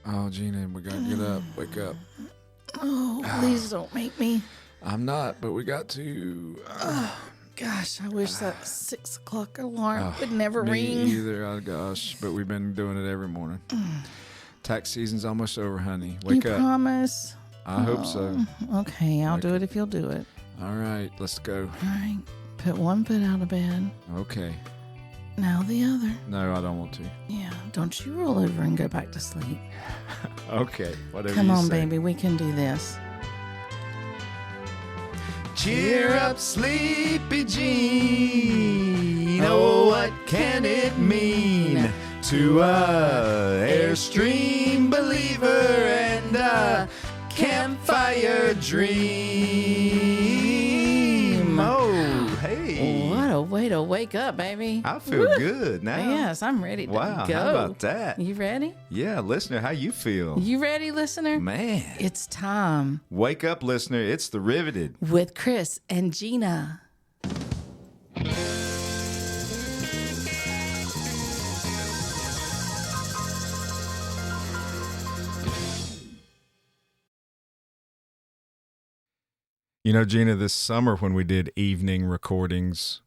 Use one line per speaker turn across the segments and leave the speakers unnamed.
Oh, Gina, we gotta get up. Wake up.
Oh, please don't make me.
I'm not, but we got to.
Gosh, I wish that 6 o'clock alarm would never
me
ring.
either. Oh, gosh, but we've been doing it every morning. Tax season's almost over, honey. Wake
you
up.
Promise?
I hope so.
Okay, I'll do it if you'll do it.
All right, let's go.
All right, put one foot out of bed.
Okay.
Now the other.
No, I don't want to.
Yeah, don't you roll over and go back to sleep.
Okay, whatever
Come
you
on,
say.
baby, we can do this.
Cheer up, sleepy Jean. Oh, what can it mean to a Airstream believer and a campfire dream? Oh, hey.
What a way to wake up, baby.
I feel good now.
Yes, I'm ready to
Wow,
go.
how about that?
You ready?
Yeah, listener, how you feel?
You ready, listener?
Man.
It's time
Wake up, listener. It's the Riveted.
with Chris and Gina.
You know, Gina, this summer when we did evening recordings,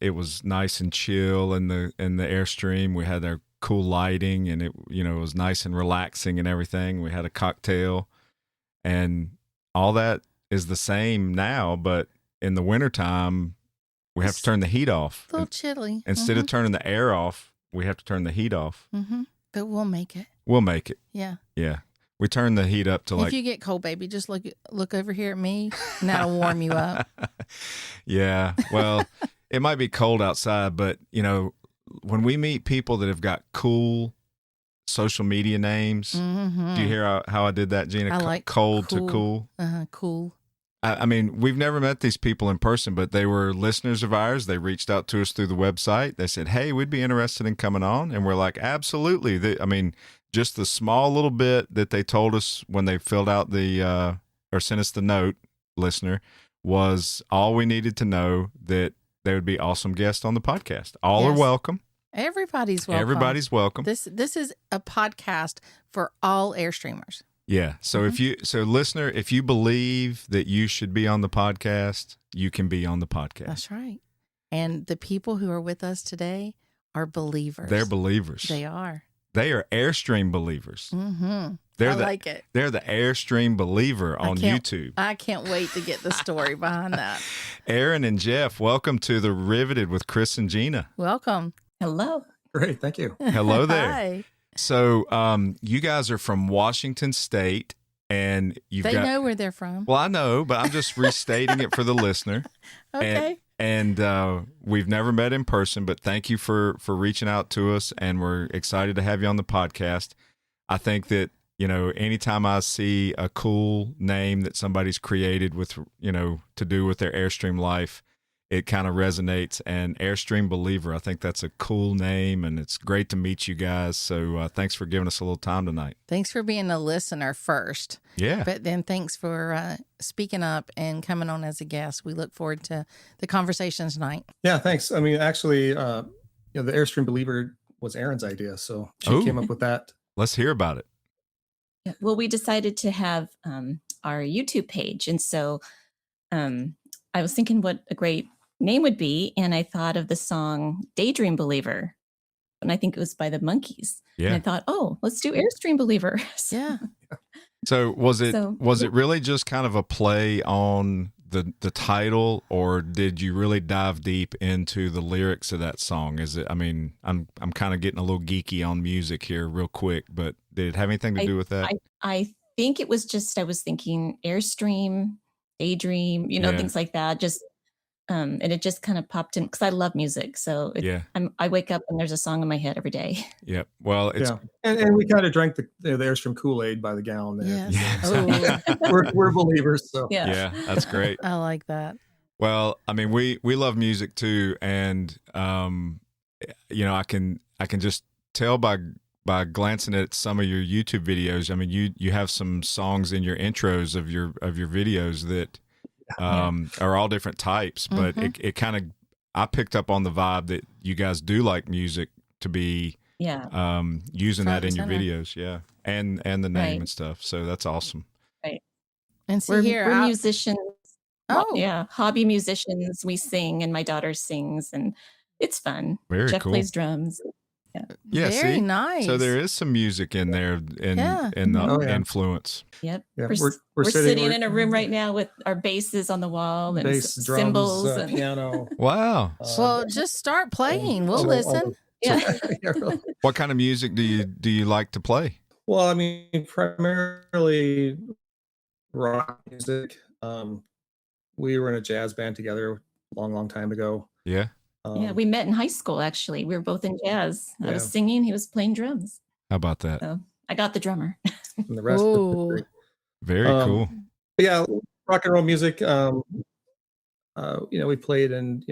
it was nice and chill in the Airstream. We had our cool lighting, and it was nice and relaxing and everything. We had a cocktail, and all that is the same now. But in the wintertime, we have to turn the heat off.
A little chilly.
Instead of turning the air off, we have to turn the heat off.
Mm-hmm. But we'll make it.
We'll make it.
Yeah.
Yeah. We turn the heat up to
If you get cold, baby, just look over here at me, and that'll warm you up.
Yeah. Well, it might be cold outside, but, when we meet people that have got cool social media names,
Mm-hmm.
do you hear how I did that, Gina?
I like
cold to cool.
Cool.
I mean, we've never met these people in person, but they were listeners of ours. They reached out to us through the website. They said, hey, we'd be interested in coming on. And we're like, absolutely. Just the small little bit that they told us when they filled out or sent us the note, listener, was all we needed to know that they would be awesome guests on the podcast. All are welcome.
Everybody's welcome.
Everybody's welcome.
This is a podcast for all Airstreamers.
Yeah. So listener, if you believe that you should be on the podcast, you can be on the podcast.
That's right. And the people who are with us today are believers.
They're believers.
They are.
They are Airstream believers.
Mm-hmm.
I
like it.
They're the Airstream Believer on YouTube.
I can't wait to get the story behind that.
Erin and Jeff, welcome to the Riveted with Chris and Gina.
Welcome.
Hello.
Great, thank you.
Hello there.
Hi.
So, you guys are from Washington State, and
They know where they're from.
Well, I know, but I'm just restating it for the listener.
Okay.
And we've never met in person, but thank you for reaching out to us, and we're excited to have you on the podcast. I think that, anytime I see a cool name that somebody's created with, to do with their Airstream life, it kind of resonates. And Airstream Believer, I think that's a cool name, and it's great to meet you guys. So thanks for giving us a little time tonight.
Thanks for being a listener first.
Yeah.
But then thanks for speaking up and coming on as a guest. We look forward to the conversation tonight.
Yeah, thanks. I mean, actually, the Airstream Believer was Erin's idea, so she came up with that.
Let's hear about it.
Yeah, well, we decided to have our YouTube page. And so I was thinking what a great name would be. And I thought of the song Daydream Believer. And I think it was by the Monkees.
Yeah.
And I thought, let's do Airstream Believer.
Yeah.
So was it really just kind of a play on the title, or did you really dive deep into the lyrics of that song? I'm kind of getting a little geeky on music here real quick, but did it have anything to do with that?
I think it was just, I was thinking Airstream, Daydream, things like that. Just, and it just kind of popped in because I love music. So I wake up and there's a song in my head every day.
Yep. Well, it's
and we kind of drank the Airstream Kool-Aid by the gallon there.
Yes.
We're believers. So
yeah, that's great.
I like that.
Well, I mean, we love music too, and I can just tell by glancing at some of your YouTube videos. I mean, you have some songs in your intros of your videos that are all different types, but it kind of, I picked up on the vibe that you guys do like music to be using that in your videos. Yeah. and the name
Right.
and stuff. So that's awesome.
Right.
And see
We're
here,
we're musicians.
Oh.
Yeah, hobby musicians. We sing, and my daughter sings, and it's fun.
Very
Jeff
cool.
plays drums. Yeah.
Yeah,
very
see?
nice.
So there is some music in there in
Yeah.
the
Oh, yeah.
influence.
Yep.
Yeah,
We're sitting in a room right now with our basses on the wall and
bass, drums,
cymbals and
piano.
Wow.
Well, just start playing. We'll
all
listen.
yeah.
yeah, really.
What kind of music do you like to play?
Well, I mean, primarily rock music. We were in a jazz band together a long time ago.
Yeah.
Yeah, we met in high school actually. We were both in jazz. I was
Yeah.
singing, he was playing drums.
How about that?
So I got the drummer.
and the rest.
Ooh.
Very cool.
But yeah, rock and roll music. We played in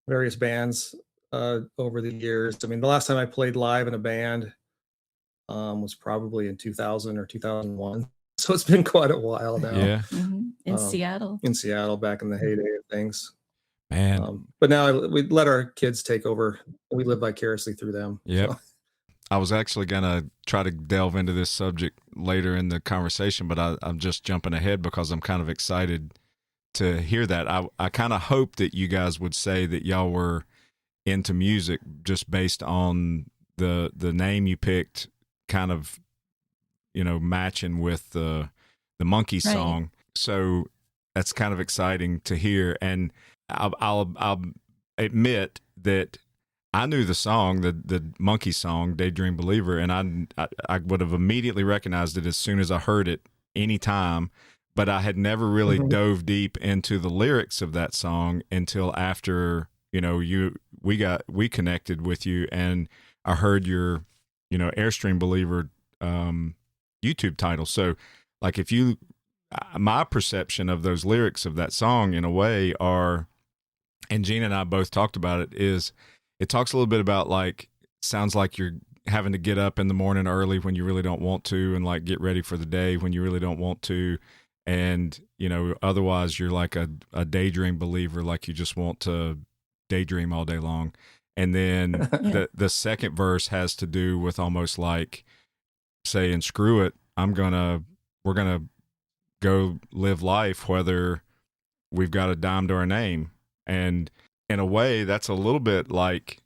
various bands over the years. I mean, the last time I played live in a band was probably in 2000 or 2001. So it's been quite a while now.
Yeah.
In Seattle.
In Seattle, back in the heyday of things.
Man.
But now we let our kids take over. We live vicariously through them.
Yep.
So.
I was actually going to try to delve into this subject later in the conversation, but I'm just jumping ahead because I'm kind of excited to hear that. I kind of hope that you guys would say that y'all were into music just based on the name you picked, kind of, matching with the Monkey song. So that's kind of exciting to hear. And I'll admit that I knew the song, the Monkey song, Daydream Believer, and I would have immediately recognized it as soon as I heard it anytime, but I had never really dove deep into the lyrics of that song until after, we connected with you and I heard your, Airstream Believer YouTube title. So like my perception of those lyrics of that song in a way are, and Gina and I both talked about it, is it talks a little bit about like, sounds like you're having to get up in the morning early when you really don't want to, and like get ready for the day when you really don't want to. And, otherwise you're like a daydream believer, like you just want to daydream all day long. And then the second verse has to do with almost like saying, screw it, we're going to go live life, whether we've got a dime to our name. And in a way, that's a little bit like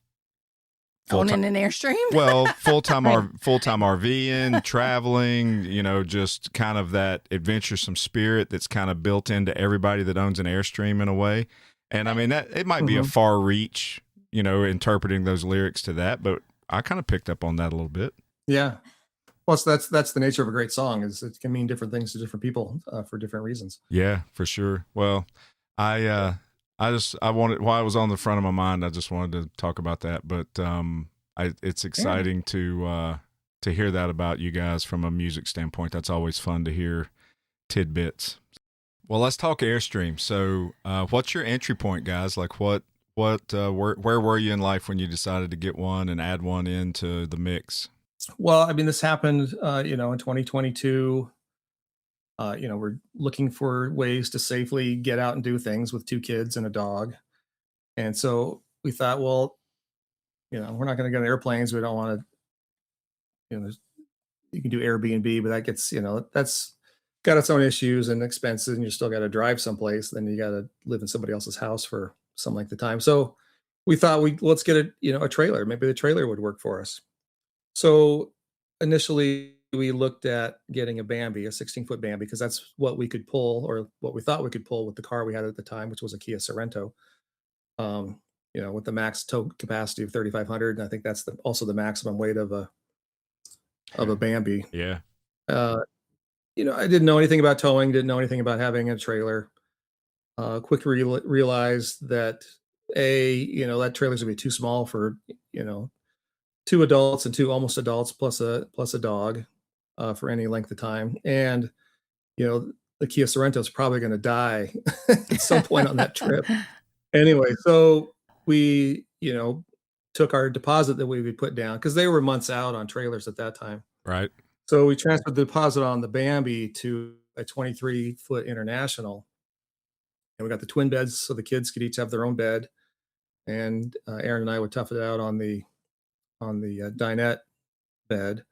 owning an Airstream.
Well, full-time RVing, traveling, just kind of that adventuresome spirit that's kind of built into everybody that owns an Airstream in a way. And I mean, that it might be a far reach, interpreting those lyrics to that, but I kind of picked up on that a little bit.
Yeah. Well, so that's the nature of a great song, is it can mean different things to different people for different reasons.
Yeah, for sure. Well, I wanted, while I was on the front of my mind, I just wanted to talk about that. But it's exciting to hear that about you guys from a music standpoint. That's always fun to hear tidbits. Well, let's talk Airstream. So, what's your entry point, guys? Like, where were you in life when you decided to get one and add one into the mix?
Well, I mean, this happened, in 2022. We're looking for ways to safely get out and do things with 2 kids and a dog. And so we thought, well, we're not going to get on airplanes. We don't want to, you can do Airbnb, but that gets, that's got its own issues and expenses, and you still got to drive someplace. Then you got to live in somebody else's house for some length of time. So we thought let's get a trailer. Maybe the trailer would work for us. So initially we looked at getting a Bambi, a 16-foot Bambi, because that's what we could pull, or what we thought we could pull with the car we had at the time, which was a Kia Sorento, with the max tow capacity of 3,500. And I think that's also the maximum weight of a Bambi.
Yeah.
I didn't know anything about towing, didn't know anything about having a trailer. Quickly realized that that trailer's gonna be too small for, 2 adults and 2 almost adults plus a dog for any length of time. And, the Kia Sorento is probably going to die at some point on that trip. Anyway, so we, took our deposit that we would put down, because they were months out on trailers at that time.
Right.
So we transferred the deposit on the Bambi to a 23-foot International. And we got the twin beds so the kids could each have their own bed. And Erin and I would tough it out on the dinette bed.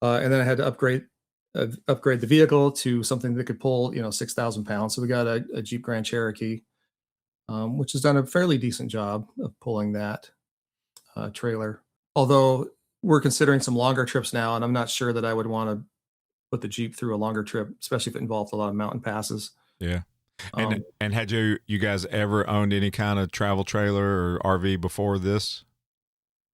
And then I had to upgrade the vehicle to something that could pull 6,000 pounds. So we got a Jeep Grand Cherokee, which has done a fairly decent job of pulling that trailer. Although we're considering some longer trips now, and I'm not sure that I would want to put the Jeep through a longer trip, especially if it involved a lot of mountain passes.
Yeah. And had you guys ever owned any kind of travel trailer or RV before this?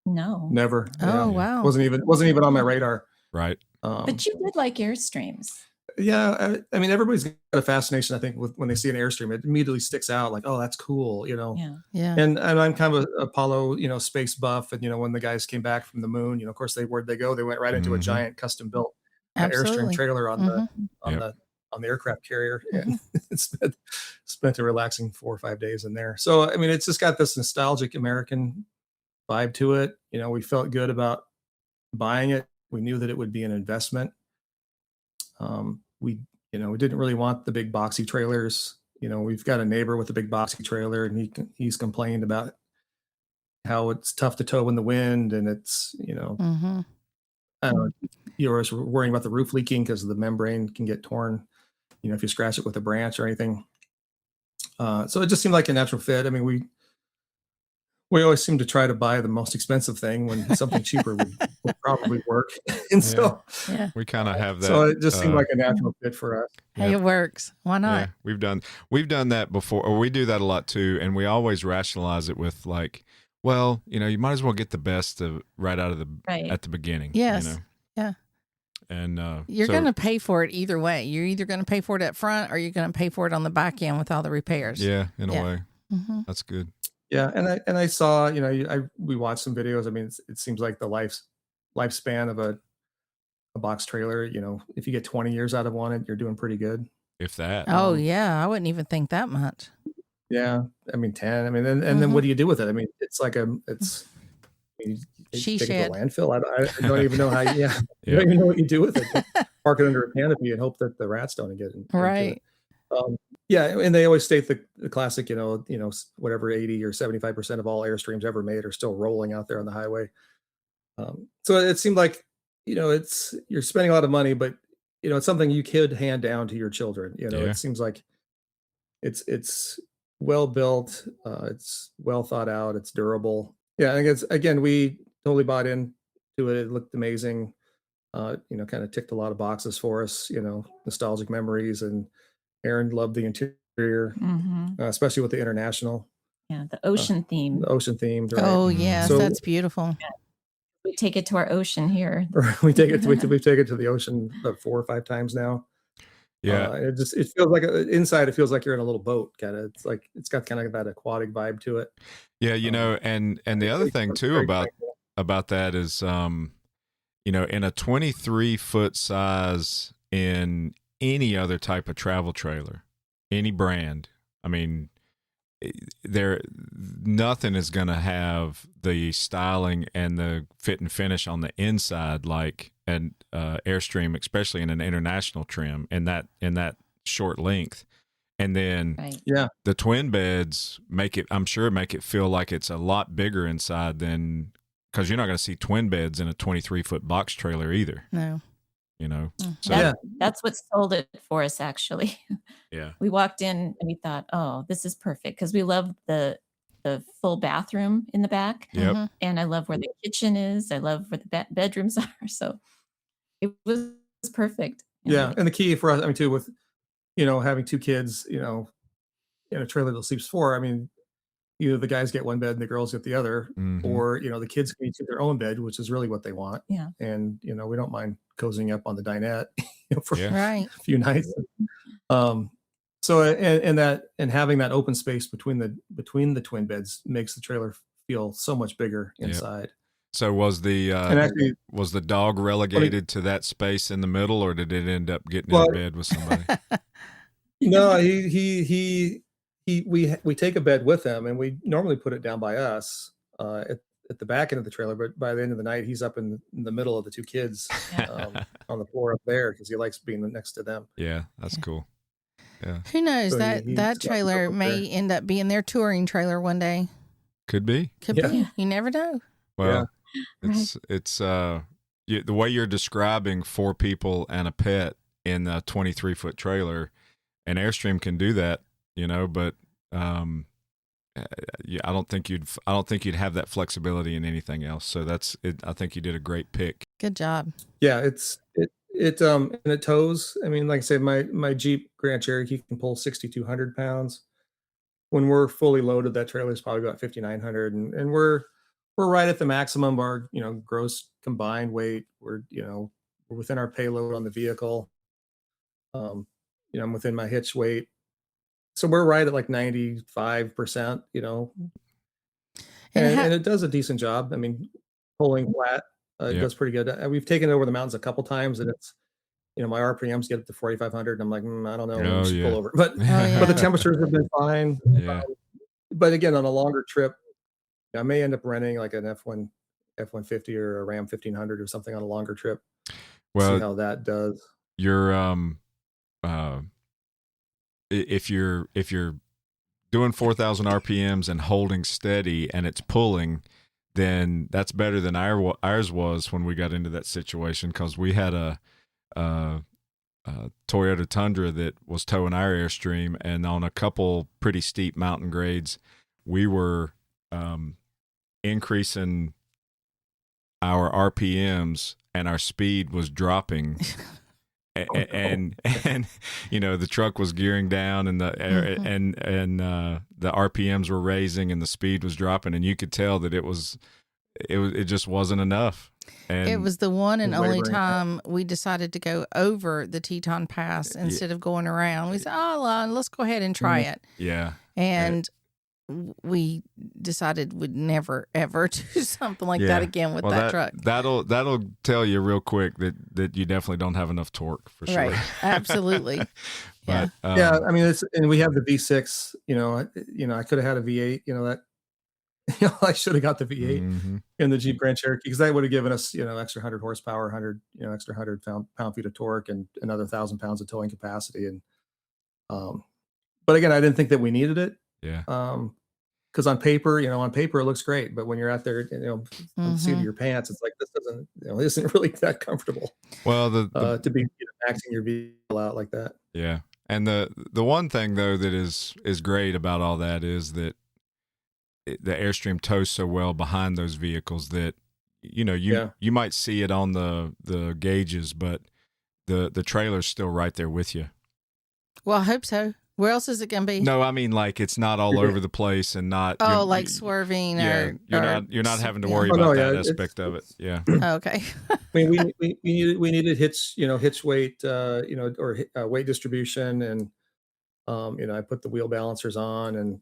No.
Never.
Oh, wow.
Wasn't even on my radar.
Right.
But you did like Airstreams.
Yeah, I mean, everybody's got a fascination, I think, with when they see an Airstream, it immediately sticks out like, oh, that's cool,
Yeah.
And I'm kind of a Apollo, space buff, and when the guys came back from the moon, of course, where'd they go? They went right into a giant custom built Airstream
Absolutely.
trailer on the aircraft carrier, and spent a relaxing 4 or 5 days in there. So I mean, it's just got this nostalgic American vibe to it. We felt good about buying it. We knew that it would be an investment. We didn't really want the big boxy trailers. We've got a neighbor with a big boxy trailer, and he's complained about how it's tough to tow in the wind, and it's
Mm-hmm.
I don't know, you're always worrying about the roof leaking because the membrane can get torn, if you scratch it with a branch or anything. So it just seemed like a natural fit. I mean, we always seem to try to buy the most expensive thing when something cheaper would probably work. And so
we kind of have that.
So it just seemed like a natural fit for us.
Hey, it works. Why not?
Yeah, we've done that before, or we do that a lot too, and we always rationalize it with like, well, you might as well get the best right out of at the beginning.
Yes. Yeah.
And
you're going to pay for it either way. You're either going to pay for it up front, or you're going to pay for it on the back end with all the repairs.
Yeah, in a way.
Mm-hmm.
That's good.
Yeah, and I saw, we watched some videos. I mean, it seems like the lifespan of a box trailer. If you get 20 years out of one, you're doing pretty good.
If that.
Oh yeah, I wouldn't even think that much.
Yeah, I mean 10. I mean, and then what do you do with it? I mean, it's like you take it to a landfill. I don't even know how. Yeah, you don't even know what you do with it. Park it under a canopy and hope that the rats don't get it.
Right.
Yeah, and they always state the classic, whatever 80 or 75% of all Airstreams ever made are still rolling out there on the highway. So it seemed like, you're spending a lot of money, but it's something you could hand down to your children. It seems like it's well built, it's well thought out, it's durable. Yeah, I think again, we totally bought into it. It looked amazing. Kind of ticked a lot of boxes for us. Nostalgic memories, and Erin loved the interior, especially with the international.
Yeah, the ocean theme.
The ocean themed. Right?
Oh yes, so, that's beautiful.
Yeah. We take it to our ocean here.
We take it. We've taken it to the ocean 4 or 5 times now.
Yeah,
it feels like inside. It feels like you're in a little boat. Kind of. It's like it's got kind of that aquatic vibe to it.
Yeah, and the other thing too about that is, in a 23-foot size in any other type of travel trailer, any brand, I mean, nothing is going to have the styling and the fit and finish on the inside like an Airstream, especially in an international trim, in that short length. And then the twin beds make it feel like it's a lot bigger inside than, because you're not going to see twin beds in a 23-foot box trailer either.
No.
So
that's what sold it for us, actually.
Yeah.
We walked in and we thought, oh, this is perfect, because we love the full bathroom in the back.
Yep.
And I love where the kitchen is. I love where the bedrooms are. So it was perfect.
Yeah. And the key for us, I mean, too, with, having 2 kids, in a trailer that sleeps 4, I mean, either the guys get one bed and the girls get the other, or, the kids can each get their own bed, which is really what they want.
Yeah.
And, we don't mind cozying up on the dinette for
right.
a few nights. So, and having that open space between the twin beds makes the trailer feel so much bigger inside.
So was the dog relegated to that space in the middle, or did it end up getting in bed with somebody?
No, we take a bed with him, and we normally put it down by us at the back end of the trailer. But by the end of the night, he's up in the middle of the 2 kids on the floor up there, because he likes being next to them.
Yeah, that's cool. Yeah.
Who knows,
So
that trailer may end up being their touring trailer one day.
Could be.
Could be. You never know.
Well, it's the way you're describing 4 people and a pet in a 23-foot trailer, and Airstream can do that, but yeah, I don't think you'd have that flexibility in anything else. So that's it. I think you did a great pick.
Good job.
Yeah, and it tows. I mean, like I said, my Jeep Grand Cherokee can pull 6,200 pounds. When we're fully loaded, that trailer is probably about 5,900, and we're right at the maximum of our gross combined weight. We're within our payload on the vehicle. I'm within my hitch weight, so we're right at like 95%. And it does a decent job. I mean, pulling flat, it
Yep.
does pretty good. We've taken it over the mountains a couple times, and it's my RPMs get up to 4,500, and I'm like, I don't know,
Oh,
we should
yeah.
pull over. But
yeah.
but the temperatures have been fine.
Yeah.
But again, on a longer trip, I may end up renting like an F-150 or a Ram 1500 or something on a longer trip.
Well,
see how that does.
You're if you're doing 4,000 RPMs and holding steady and it's pulling, then that's better than ours was when we got into that situation, because we had a Toyota Tundra that was towing our Airstream, and on a couple pretty steep mountain grades, we were increasing our RPMs and our speed was dropping. And the truck was gearing down, and the the RPMs were raising and the speed was dropping, and you could tell that it just wasn't enough. And
it was the one and only
wavering.
time we decided to go over the Teton Pass instead of going around. We said, let's go ahead and try it.
Yeah.
And we decided we'd never, ever do something like that again with that truck.
That'll tell you real quick that you definitely don't have enough torque, for sure.
Right. Absolutely.
But,
I mean, and we have the V6, I could have had a V8, that, I should have got the V8 in the Jeep Grand Cherokee, because that would have given us, extra 100 horsepower, extra 100 pound-feet of torque, and another 1,000 pounds of towing capacity. And, but again, I didn't think that we needed it.
Yeah.
Because on paper, it looks great, but when you're out there, on the seat of your pants, it's like, this doesn't, isn't really that comfortable.
Well,
to be maxing your vehicle out like that.
Yeah. And the one thing though that is great about all that is that the Airstream tows so well behind those vehicles that you might see it on the gauges, but the trailer's still right there with you.
Well, I hope so. Where else is it going to be?
No, I mean, like, it's not all over the place and not.
Like swerving.
Yeah, you're not having to worry about that aspect of it. Yeah.
Okay.
I mean, we needed hitch weight, or weight distribution, and I put the wheel balancers on, and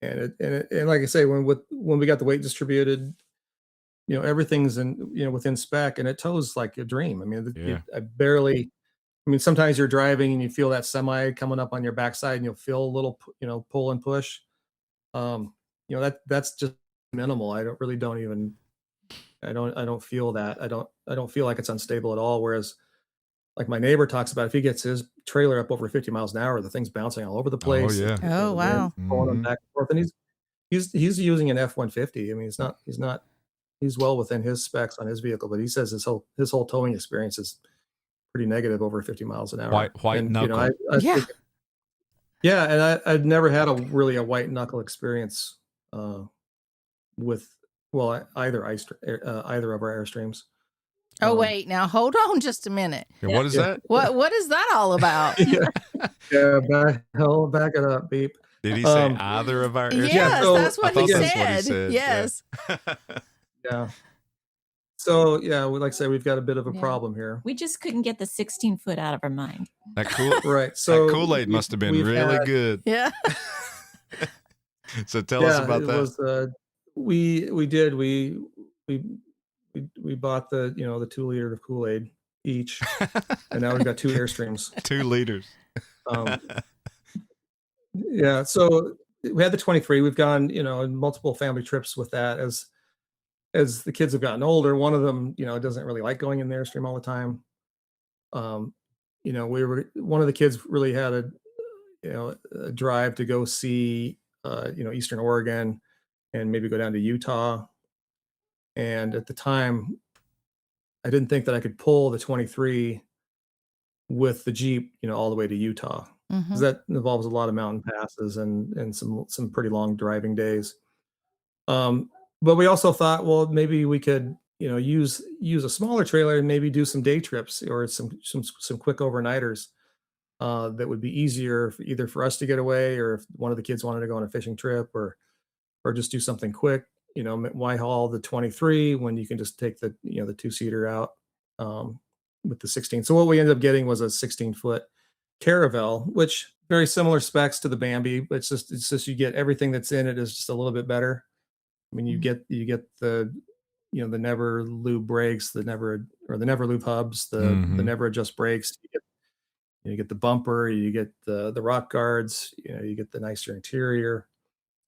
like I say, when we got the weight distributed, everything's within spec, and it tows like a dream. I mean, sometimes you're driving and you feel that semi coming up on your backside, and you'll feel a little, pull and push. That's just minimal. I don't feel that. I don't feel like it's unstable at all. Whereas, like my neighbor talks about, if he gets his trailer up over 50 miles an hour, the thing's bouncing all over the place.
Oh yeah.
Oh wow.
Pulling them back and forth, and he's using an F-150. I mean, he's well within his specs on his vehicle, but he says his whole towing experience is pretty negative over 50 miles an hour.
White
and,
knuckle.
And I'd never had a white knuckle experience with either of our Airstreams.
Oh wait, now hold on just a minute.
Yeah, what is that?
What is that all about?
Back it up, beep.
Did he say either of our Airstreams?
Yes, that's what he
said.
Yes.
Yeah. So like I say, we've got a bit of a problem here.
We just couldn't get the 16-foot out of our mind.
That
right. So
that Kool-Aid must have been really good.
Yeah.
So tell us about that.
We bought the the 2 liter of Kool-Aid each, and now we've got 2 Airstreams.
2 liters.
So we had the 23. We've gone in multiple family trips with that. As the kids have gotten older, one of them doesn't really like going in the Airstream all the time. One of the kids really had a drive to go see Eastern Oregon and maybe go down to Utah. And at the time, I didn't think that I could pull the 23 with the Jeep, all the way to Utah, because that involves a lot of mountain passes and some pretty long driving days. But we also thought, well, maybe we could, use a smaller trailer and maybe do some day trips or some quick overnighters. That would be easier either for us to get away, or if one of the kids wanted to go on a fishing trip, or just do something quick. Why haul the 23 when you can just take the the 2-seater out with the 16? So what we ended up getting was a 16-foot Caravel, which very similar specs to the Bambi, but it's just you get everything that's in it is just a little bit better. I mean, you get the the never lube brakes, the never lube hubs, the never adjust brakes. You get the bumper, you get the rock guards, you get the nicer interior.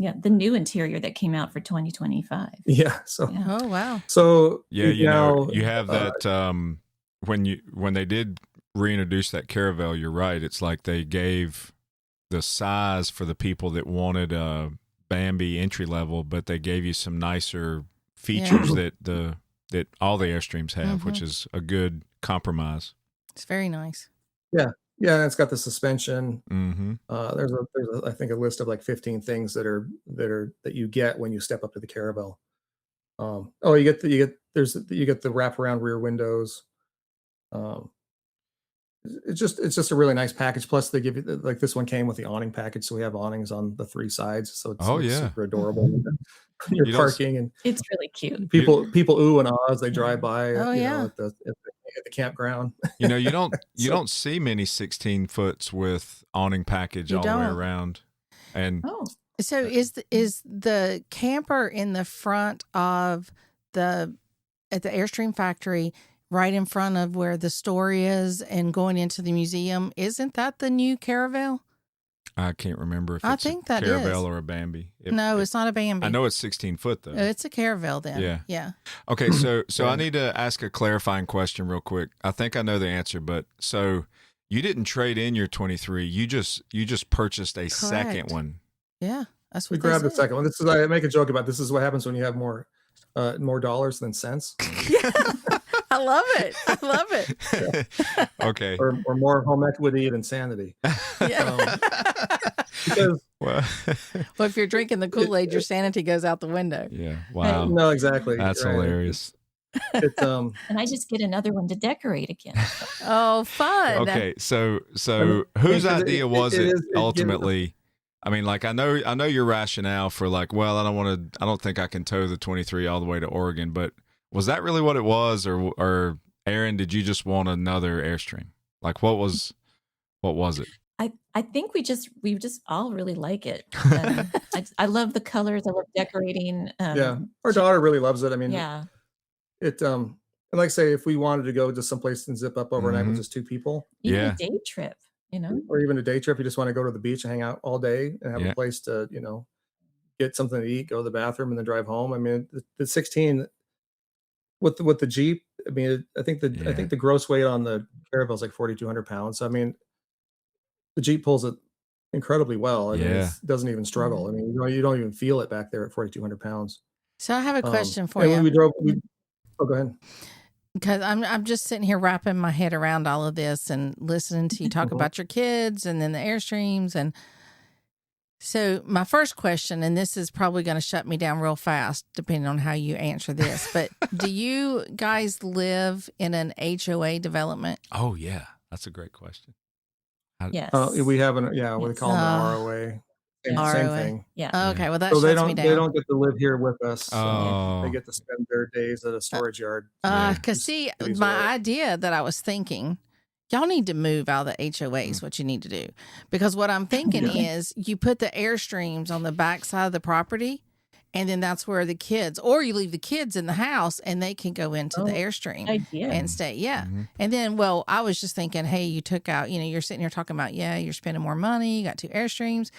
Yeah, the new interior that came out for 2025.
Yeah. So
oh wow.
So
yeah, you have that when they did reintroduce that Caravel, you're right. It's like they gave the size for the people that wanted a Bambi entry level, but they gave you some nicer features that all the Airstreams have, which is a good compromise.
It's very nice.
Yeah. Yeah, and it's got the suspension. There's I think a list of like 15 things that you get when you step up to the Caravel. You get the wraparound rear windows. It's just a really nice package. Plus, they give you like this one came with the awning package, so we have awnings on the 3 sides. So it's super adorable. When you're parking, and
it's really cute.
People ooh and ah as they drive by. At the campground.
You don't see many 16-foots with awning package all the way around. And
so is the camper in the front of at the Airstream factory, right in front of where the store is and going into the museum? Isn't that the new Caravel?
I can't remember if
it's a
Caravel or a Bambi.
It's not a Bambi.
I know it's 16-foot though.
It's a Caravel then.
Yeah.
Yeah.
Okay, so I need to ask a clarifying question real quick. I think I know the answer, but so you didn't trade in your 23. You just purchased a second one.
Yeah, that's what
we grabbed the second one. I make a joke about this is what happens when you have more dollars than cents.
I love it.
Yeah.
Okay.
Or more home equity than sanity.
Yeah.
Well,
if you're drinking the Kool-Aid, your sanity goes out the window.
Yeah. Wow.
No, exactly.
That's right. Hilarious.
And I just get another one to decorate again.
Oh, fun.
Okay. So whose idea was it ultimately? I mean, like I know your rationale for like, well, I don't think I can tow the 23 all the way to Oregon, but was that really what it was, or Erin, did you just want another Airstream? Like what was it?
I think we just all really like it. I love the colors. I love decorating.
Our daughter really loves it. I mean, it and like I say, if we wanted to go to someplace and zip up overnight with just 2 people,
even a day trip,
or even a day trip, you just want to go to the beach and hang out all day and have a place to get something to eat, go to the bathroom, and then drive home. I mean, the 16 with the Jeep. I mean, I think the gross weight on the Caravel is like 4,200 pounds. So, I mean, the Jeep pulls it incredibly well. I mean, it doesn't even struggle. I mean, you don't even feel it back there at 4,200 pounds.
So I have a question for you.
When we drove, go ahead.
Because I'm just sitting here wrapping my head around all of this and listening to you talk about your kids and then the Airstreams. And so my first question, and this is probably going to shut me down real fast, depending on how you answer this, but do you guys live in an HOA development?
Oh, yeah. That's a great question.
Yes.
We have we call them ROA. Same thing.
Yeah.
Okay. Well, that
so
shuts me down.
They don't get to live here with us.
Oh.
They get to spend their days at a storage yard.
Because see, my idea that I was thinking, y'all need to move out of the HOAs, what you need to do. Because what I'm thinking is you put the Airstreams on the back side of the property, and then that's where the kids, or you leave the kids in the house and they can go into the Airstream and stay. Yeah. And then, I was just thinking, hey, you took out, you're sitting here talking about, you're spending more money. You got 2 Airstreams.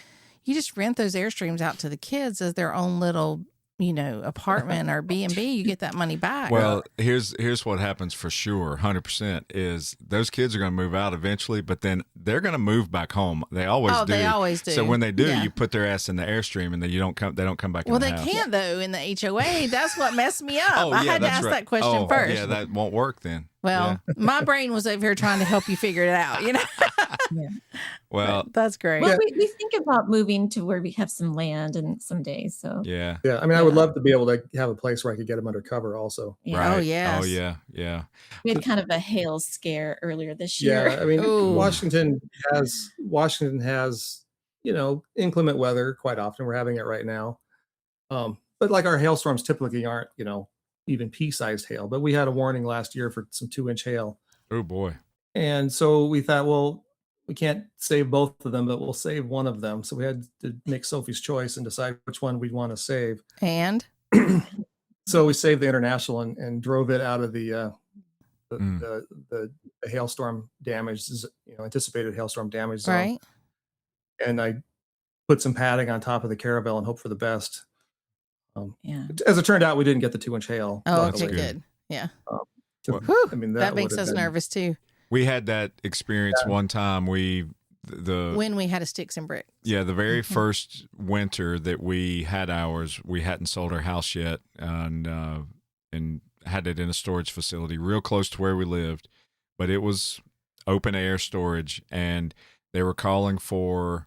You just rent those Airstreams out to the kids as their own little apartment or B&B, you get that money back.
Well, here's what happens for sure, 100% is those kids are going to move out eventually, but then they're going to move back home. They always do.
They always do.
So when they do,
Yeah.
you put their ass in the Airstream, and then they don't come back.
Well,
in the
they
house.
can't though in the HOA. That's what messed me up.
Oh,
I
yeah,
had to
that's
ask
right.
that question
Oh,
first.
yeah, that won't work then.
Well, my brain was over here trying to help you figure it out.
Well,
That's great.
Well, we think about moving to where we have some land and some days. So
yeah.
Yeah, I mean, I would love to be able to have a place where I could get them under cover also.
yeah.
Right.
Oh, yes.
Oh, yeah.
We had kind of a hail scare earlier this year.
Yeah, I mean,
Ooh.
Washington has inclement weather quite often. We're having it right now. But like our hailstorms typically aren't, even pea-sized hail, but we had a warning last year for some 2-inch hail.
Oh boy.
And so we thought, well, we can't save both of them, but we'll save one of them. So we had to make Sophie's choice and decide which one we'd want to save.
And
So we saved the International and drove it out of the hailstorm damage, anticipated hailstorm damage zone.
right.
And I put some padding on top of the Caravel and hope for the best.
Yeah.
As it turned out, we didn't get the 2-inch hail.
Oh,
That's
okay,
good.
good. Yeah.
Well,
Whew,
I mean,
that makes
would have
us
been-
nervous too.
We had that experience one time.
When we had a sticks and bricks.
The very first winter that we had ours, we hadn't sold our house yet, and had it in a storage facility real close to where we lived, but it was open air storage, and they were calling for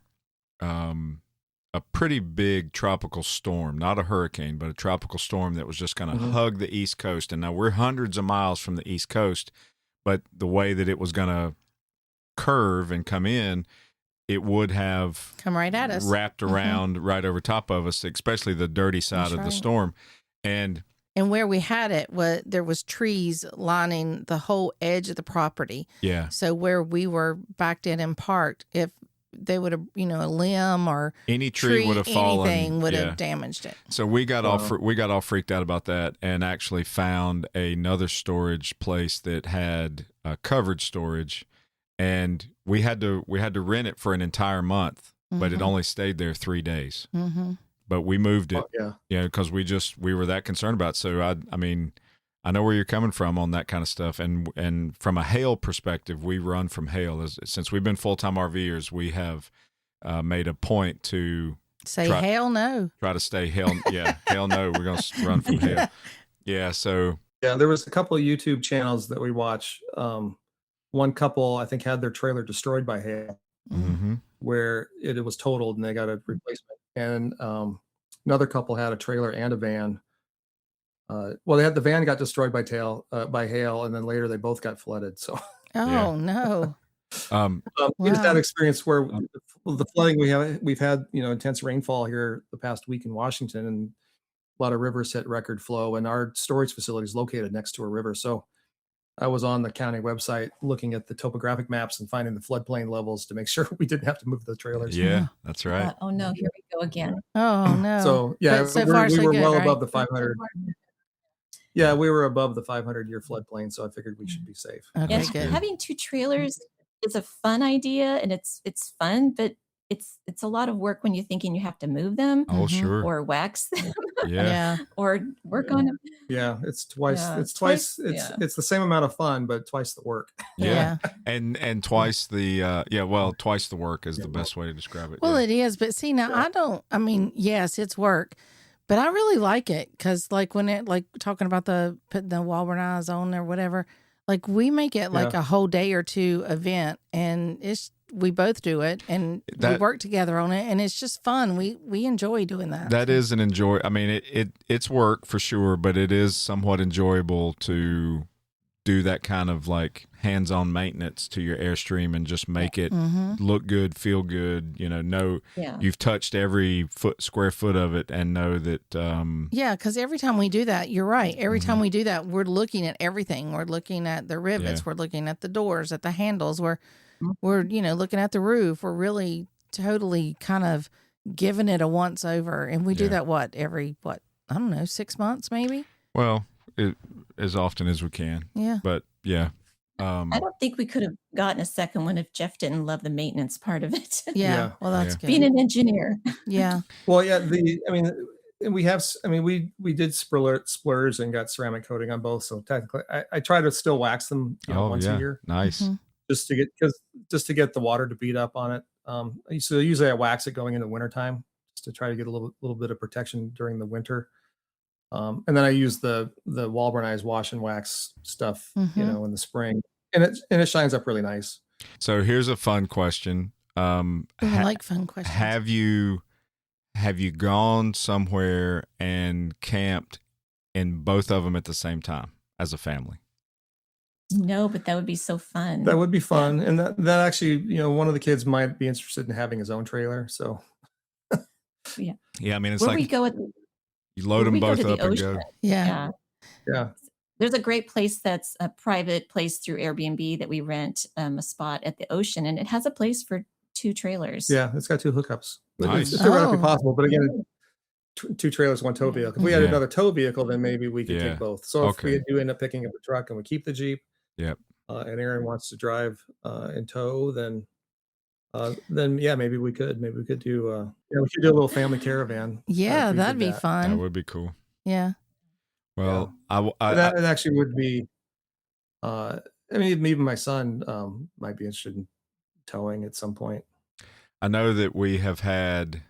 a pretty big tropical storm, not a hurricane, but a tropical storm that was just going to hug the East Coast. And now we're hundreds of miles from the East Coast, but the way that it was going to curve and come in, it would have
Come right at us.
wrapped around right over top of us, especially the dirty side
That's
of the
right.
storm. And
where we had it, there was trees lining the whole edge of the property.
yeah,
So where we were backed in and parked, if they would have, a limb or
any tree would have fallen.
anything would
Yeah.
have damaged it.
So we got all freaked out about that, and actually found another storage place that had covered storage, and we had to rent it for an entire month, but it only stayed there 3 days.
Mm-hmm.
But we moved it,
Yeah.
because we were that concerned about it. So I mean, I know where you're coming from on that kind of stuff, and from a hail perspective, we run from hail. Since we've been full-time RVers, we have made a point to
Say hell no.
try to stay hell no. We're gonna run from hail. Yeah. So
Yeah, there was a couple of YouTube channels that we watch. One couple, I think, had their trailer destroyed by hail, where it was totaled and they got a replacement. And another couple had a trailer and a van. They had the van got destroyed by hail, and then later they both got flooded. So
Oh no.
we just had experience where the flooding we've had, intense rainfall here the past week in Washington, and a lot of rivers hit record flow, and our storage facility is located next to a river. So I was on the county website looking at the topographic maps and finding the floodplain levels to make sure we didn't have to move the trailers.
yeah, that's right.
Oh no, here we go again.
Oh no.
So yeah,
But so far,
we
so
were
good,
well
right?
above the 500. Yeah, we were above the 500-year floodplain, so I figured we should be safe.
Okay,
Yes,
good.
having 2 trailers is a fun idea, and it's fun, but it's a lot of work when you're thinking you have to move them
Oh,
Mhm.
sure.
or wax them
Yeah.
Yeah.
or work on them.
Yeah, it's twice.
Yeah,
It's twice.
yeah.
It's the same amount of fun, but twice the work.
Yeah. And twice the twice the work is the best way to describe it.
Well,
yeah.
it is, but see now yes, it's work, but I really like it because like when it like talking about putting the Walburn eyes on or whatever, like we make it like a whole day or two event, and we both do it and we work together on it, and it's just fun. We enjoy doing that.
That is an enjoy. I mean, it's work for sure, but it is somewhat enjoyable to do that kind of like hands-on maintenance to your Airstream and just make it look good, feel good. You've touched every square foot of it, and know that.
Yeah, because every time we do that, you're right. Every time we do that, we're looking at everything. We're looking at the rivets.
Yeah.
We're looking at the doors, at the handles. We're looking at the roof. We're really totally kind of giving it a once over, and we do that every I don't know, 6 months maybe.
Well, as often as we can.
Yeah.
But yeah.
I don't think we could have gotten a second one if Jeff didn't love the maintenance part of it.
Yeah.
Yeah.
Well, that's good.
Being an engineer.
Yeah.
Well, yeah. and we have, I mean, we did splurs and got ceramic coating on both. So technically, I try to still wax them, once a year,
Nice.
Mm-hmm.
just to get the water to beat up on it. So usually I wax it going into wintertime just to try to get a little bit of protection during the winter. And then I use the Walburnized wash and wax stuff,
Mm-hmm.
in the spring, and it shines up really nice.
So here's a fun question.
I like fun questions.
Have you gone somewhere and camped in both of them at the same time as a family?
No, but that would be so fun.
That would be fun. And that actually, one of the kids might be interested in having his own trailer. So
Yeah.
Yeah, I mean, it's
Where
like
we go
you load them both up and go.
Yeah.
There's a great place that's a private place through Airbnb that we rent a spot at the ocean, and it has a place for 2 trailers.
Yeah, it's got 2 hookups.
Nice.
It's theoretically possible, but again, 2 trailers, 1 tow vehicle. If we had
Yeah.
another tow vehicle, then maybe we could
Yeah.
take both. So if
Okay.
we do end up picking up a truck and we keep the Jeep,
Yep.
And Erin wants to drive and tow, then yeah, maybe we could do we could do a little family caravan.
Yeah,
if we
that'd
did
be
that.
fun.
That would be cool.
Yeah.
Well,
That it actually would be. I mean, even my son might be interested in towing at some point.
I know that we have had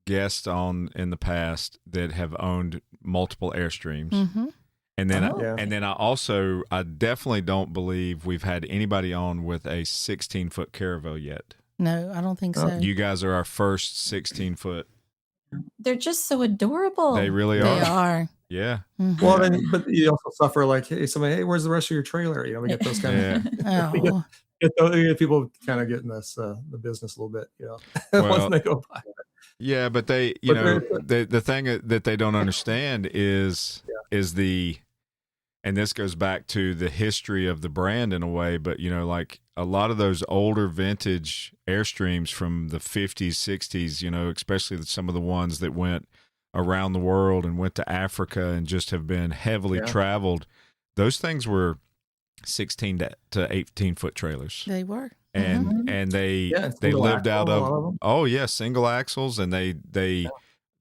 guests on in the past that have owned multiple Airstreams.
Mm-hmm.
And then,
Oh.
and then I definitely don't believe we've had anybody on with a 16-foot Caravel yet.
No, I don't think
Oh.
so.
You guys are our first 16-foot.
They're just so adorable.
They really
They
are.
are.
Yeah.
Mhm.
Well, then, but you also suffer like, hey, somebody, hey, where's the rest of your trailer? We get those kind
Yeah.
of
Oh,
get people kind of getting this the business a little bit,
Well,
once they go by.
Yeah, but they, the thing that they don't understand is the, and this goes back to the history of the brand in a way, but like a lot of those older vintage Airstreams from the 50s, 60s, especially some of the ones that went around the world and went to Africa and just have been heavily traveled. Those things were 16 to 18-foot trailers.
they were.
And they lived out of single axles, and they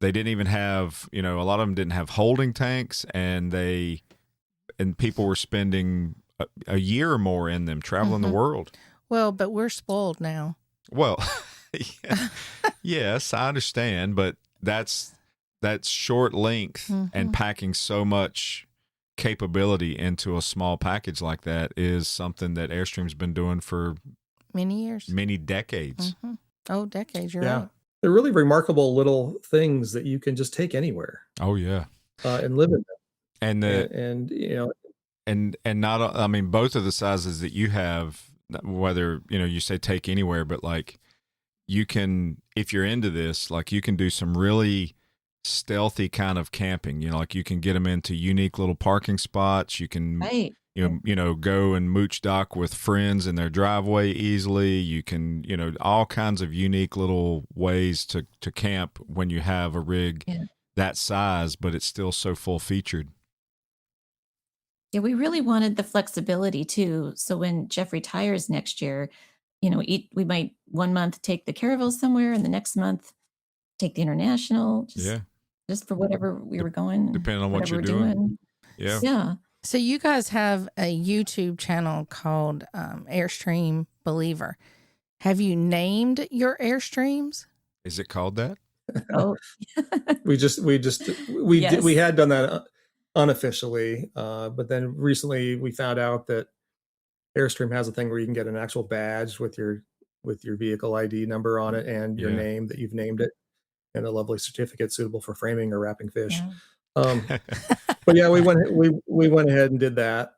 didn't even have, a lot of them didn't have holding tanks, and people were spending a year or more in them traveling the world.
Well, but we're spoiled now.
Well, yes, I understand, but that's short length and packing so much capability into a small package like that is something that Airstream's been doing for
many years,
many decades.
Mm-hmm. Oh, decades. You're right.
They're really remarkable little things that you can just take anywhere.
Oh yeah,
and live in them.
And not, I mean, both of the sizes that you have, whether you say take anywhere, but like you can, if you're into this, like you can do some really stealthy kind of camping. Like you can get them into unique little parking spots. You can go and mooch dock with friends in their driveway easily. You can, all kinds of unique little ways to camp when you have a rig that size, but it's still so full featured.
Yeah, we really wanted the flexibility too. So when Jeff retires next year, we might 1 month take the Caravel somewhere, and the next month take the International. Just for whatever we were going,
depending on what you're doing.
Yeah.
So you guys have a YouTube channel called Airstream Believer. Have you named your Airstreams?
Is it called that?
Oh,
we had done that unofficially, but then recently we found out that Airstream has a thing where you can get an actual badge with your vehicle ID number on it and your name that you've named it, and a lovely certificate suitable for framing or wrapping fish.
Yeah.
But yeah, we went ahead and did that.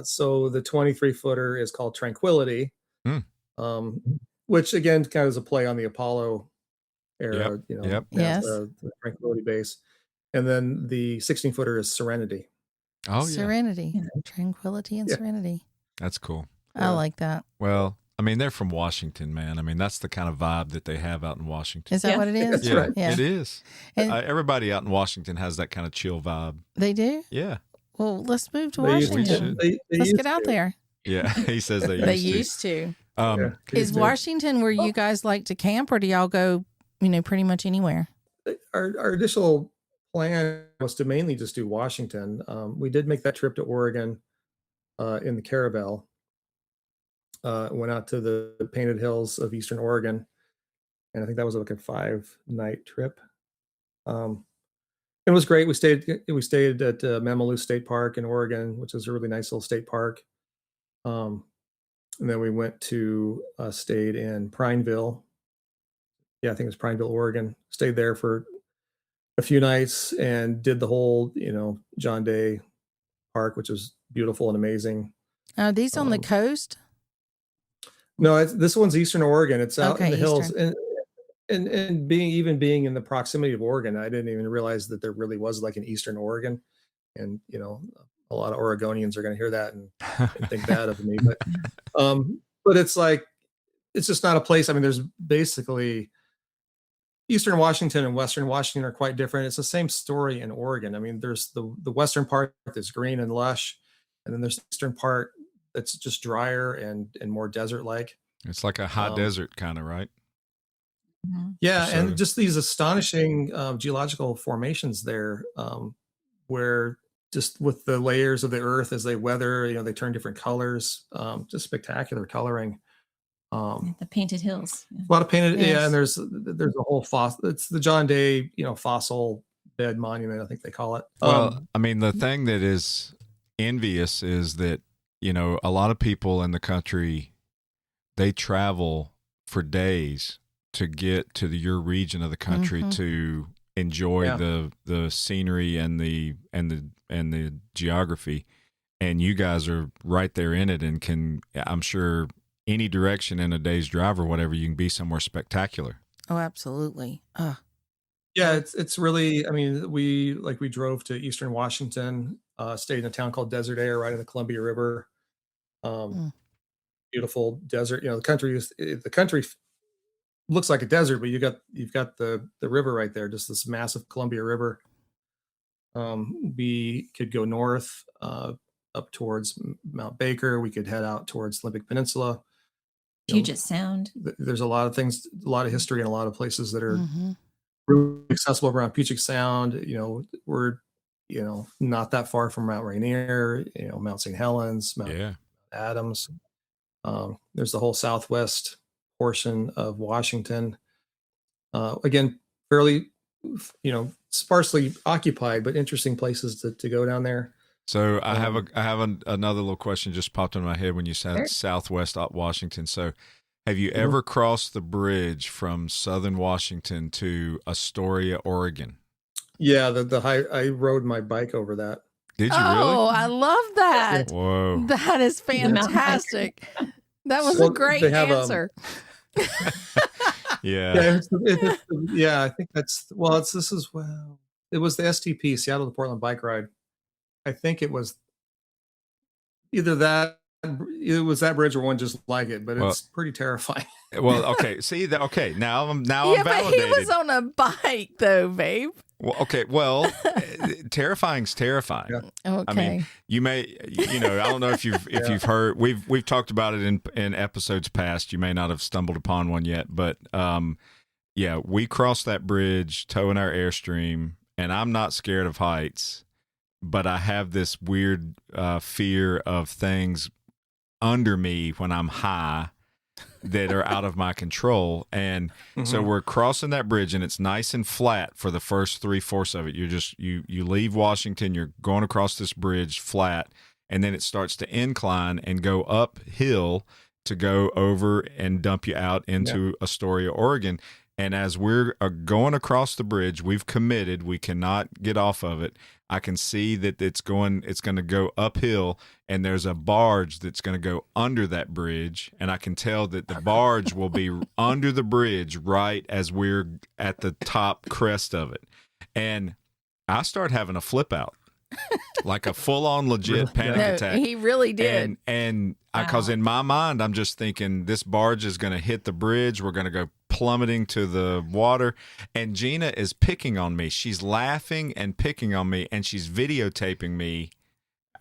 So the 23-footer is called Tranquility, which again kind of is a play on the Apollo era. The Tranquility base. And then the 16-footer is Serenity.
Oh,
Serenity.
Yeah.
Tranquility and Serenity.
That's cool.
I like that.
Well, I mean, they're from Washington, man. I mean, that's the kind of vibe that they have out in Washington.
Is that what it is?
That's right.
Yeah.
It is.
And
everybody out in Washington has that kind of chill vibe.
they do?
Yeah.
Well, let's move to
They used
Washington.
to.
Let's get out there.
Yeah. He says they used
They
to.
used to. Is
Yeah.
Washington where you guys like to camp, or do y'all go, pretty much anywhere?
Our initial plan was to mainly just do Washington. We did make that trip to Oregon in the Caravel. Went out to the Painted Hills of Eastern Oregon, and I think that was like a 5-night trip. It was great. We stayed at Mamalu State Park in Oregon, which is a really nice little state park. Um, and then we went to stayed in Prineville. Yeah, I think it was Prineville, Oregon. Stayed there for a few nights and did the whole, John Day Park, which was beautiful and amazing.
Are these on the coast?
No, this one's Eastern Oregon. It's out in the hills,
Eastern.
and being in the proximity of Oregon, I didn't even realize that there really was like an Eastern Oregon, and a lot of Oregonians are going to hear that and think bad of me, but it's like it's just not a place. I mean, there's basically Eastern Washington and Western Washington are quite different. It's the same story in Oregon. I mean, there's the western part that's green and lush, and then there's the eastern part that's just drier and more desert like.
It's like a high desert kind of, right?
Yeah, and just these astonishing geological formations there, where just with the layers of the earth as they weather, they turn different colors. Just spectacular coloring.
The Painted Hills.
Yeah. A lot of painted, yes. Yeah, and there's a whole fossil. It's the John Day, fossil bed monument, I think they call it.
Well, I mean, the thing that is envious is that a lot of people in the country, they travel for days to get to your region of the country to enjoy the scenery and the geography, and you guys are right there in it and can, I'm sure, any direction in a day's drive or whatever, you can be somewhere spectacular.
Oh, absolutely.
Yeah, it's really, I mean, we drove to Eastern Washington, stayed in a town called Desert Air right in the Columbia River. Beautiful desert. The country looks like a desert, but you've got the river right there, just this massive Columbia River. We could go north up towards Mount Baker. We could head out towards Olympic Peninsula.
Puget Sound.
There's a lot of things, a lot of history, and a lot of places that are really accessible around Puget Sound. We're not that far from Mount Rainier. Mount St. Helens, Mount Adams. There's the whole southwest portion of Washington. Again, fairly, sparsely occupied, but interesting places to go down there.
So I have another little question just popped in my head when you said Southwest Washington. So have you ever crossed the bridge from Southern Washington to Astoria, Oregon?
Yeah, I rode my bike over that.
Did you really?
Oh, I love that.
Whoa.
That is fantastic. That was a great answer.
Yeah.
Yeah, I think it was the STP, Seattle to Portland bike ride. I think it was either that, it was that bridge or one just like it, but it's pretty terrifying.
Well, okay. See that? Okay. Now I'm
validated.
But
he was on a bike though, babe.
Well, okay. Well, terrifying's terrifying.
Yeah. Okay.
I mean, you may, I don't know if you've heard, we've talked about it in episodes past. You may not have stumbled upon one yet, but we crossed that bridge towing our Airstream, and I'm not scared of heights, but I have this weird fear of things under me when I'm high that are out of my control. And so we're crossing that bridge, and it's nice and flat for the first 3/4 of it. You leave Washington, you're going across this bridge flat, and then it starts to incline and go uphill to go over and dump you out into Astoria, Oregon. And as we're going across the bridge, we've committed, we cannot get off of it. I can see that it's going to go uphill, and there's a barge that's going to go under that bridge, and I can tell that the barge will be under the bridge right as we're at the top crest of it. And I start having a flip out, like a full-on legit panic attack.
He really did.
And because in my mind, I'm just thinking this barge is going to hit the bridge. We're going to go plummeting to the water, and Gina is picking on me. She's laughing and picking on me, and she's videotaping me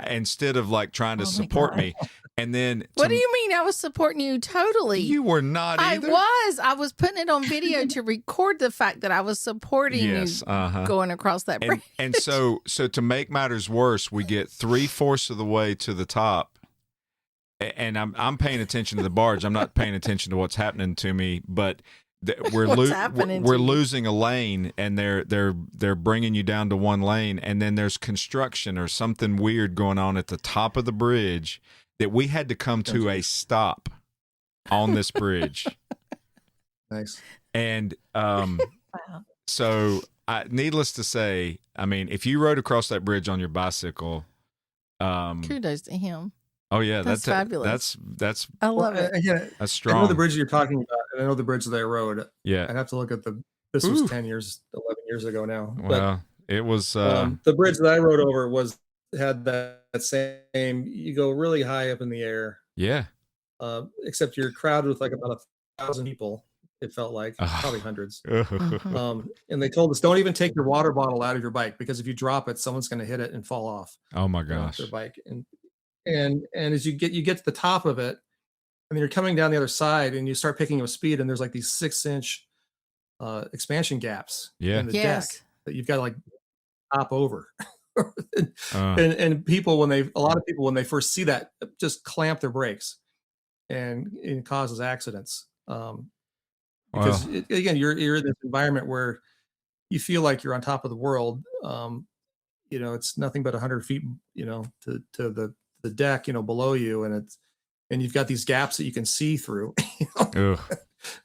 instead of like trying to support me. And then
what do you mean? I was supporting you totally.
You were not either.
I was putting it on video to record the fact that I was supporting you going across that bridge.
And so to make matters worse, we get 3/4 of the way to the top. And I'm paying attention to the barge. I'm not paying attention to what's happening to me, but we're losing a lane, and they're bringing you down to one lane, and then there's construction or something weird going on at the top of the bridge that we had to come to a stop on this bridge.
Nice.
And
Wow.
so needless to say, I mean, if you rode across that bridge on your bicycle,
kudos to him.
Oh yeah,
that's fabulous.
That's
I love it.
Again,
that's strong.
I know the bridge you're talking about, and I know the bridge that I rode.
Yeah,
I'd have to look at this was 10 years, 11 years ago now.
Well, it was
the bridge that I rode over had that same. You go really high up in the air.
Yeah.
Except you're crowded with like about 1,000 people. It felt like probably hundreds. And they told us, don't even take your water bottle out of your bike, because if you drop it, someone's going to hit it and fall off.
Oh my gosh.
Their bike. And as you get to the top of it, and then you're coming down the other side, and you start picking up speed, and there's like these 6-inch expansion gaps in the deck that you've got to like hop over. and people, a lot of people when they first see that, just clamp their brakes, and it causes accidents. Because again, you're in this environment where you feel like you're on top of the world. It's nothing but 100 feet, to the deck, below you, and you've got these gaps that you can see through.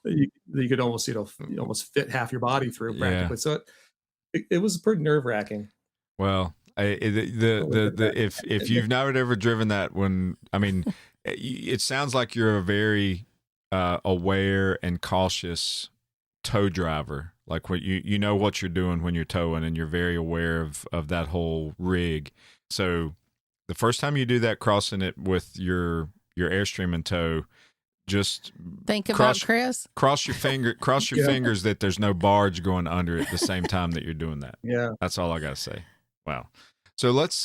You could almost, almost fit half your body through practically. So it was pretty nerve wracking.
Well, if you've not ever driven that one, I mean, it sounds like you're a very aware and cautious tow driver. Like what you know what you're doing when you're towing, and you're very aware of that whole rig. So the first time you do that, crossing it with your Airstream in tow, just
think about Chris.
Cross your fingers that there's no barge going under at the same time that you're doing that.
Yeah,
that's all I gotta say. Wow. So let's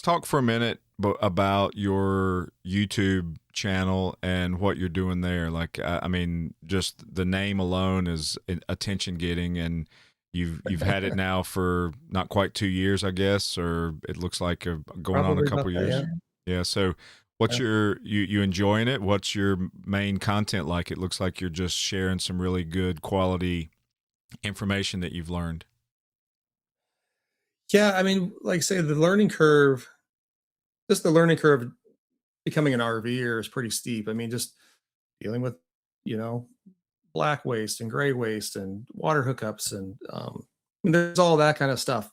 talk for a minute about your YouTube channel and what you're doing there. Like, I mean, just the name alone is attention getting, and you've had it now for not quite 2 years, I guess, or it looks like going probably on a couple years. Yeah. So what's you enjoying it? What's your main content like? It looks like you're just sharing some really good quality information that you've learned.
Yeah. I mean, like I say, the learning curve becoming an RVer is pretty steep. I mean, just dealing with, black waste and gray waste and water hookups, and there's all that kind of stuff,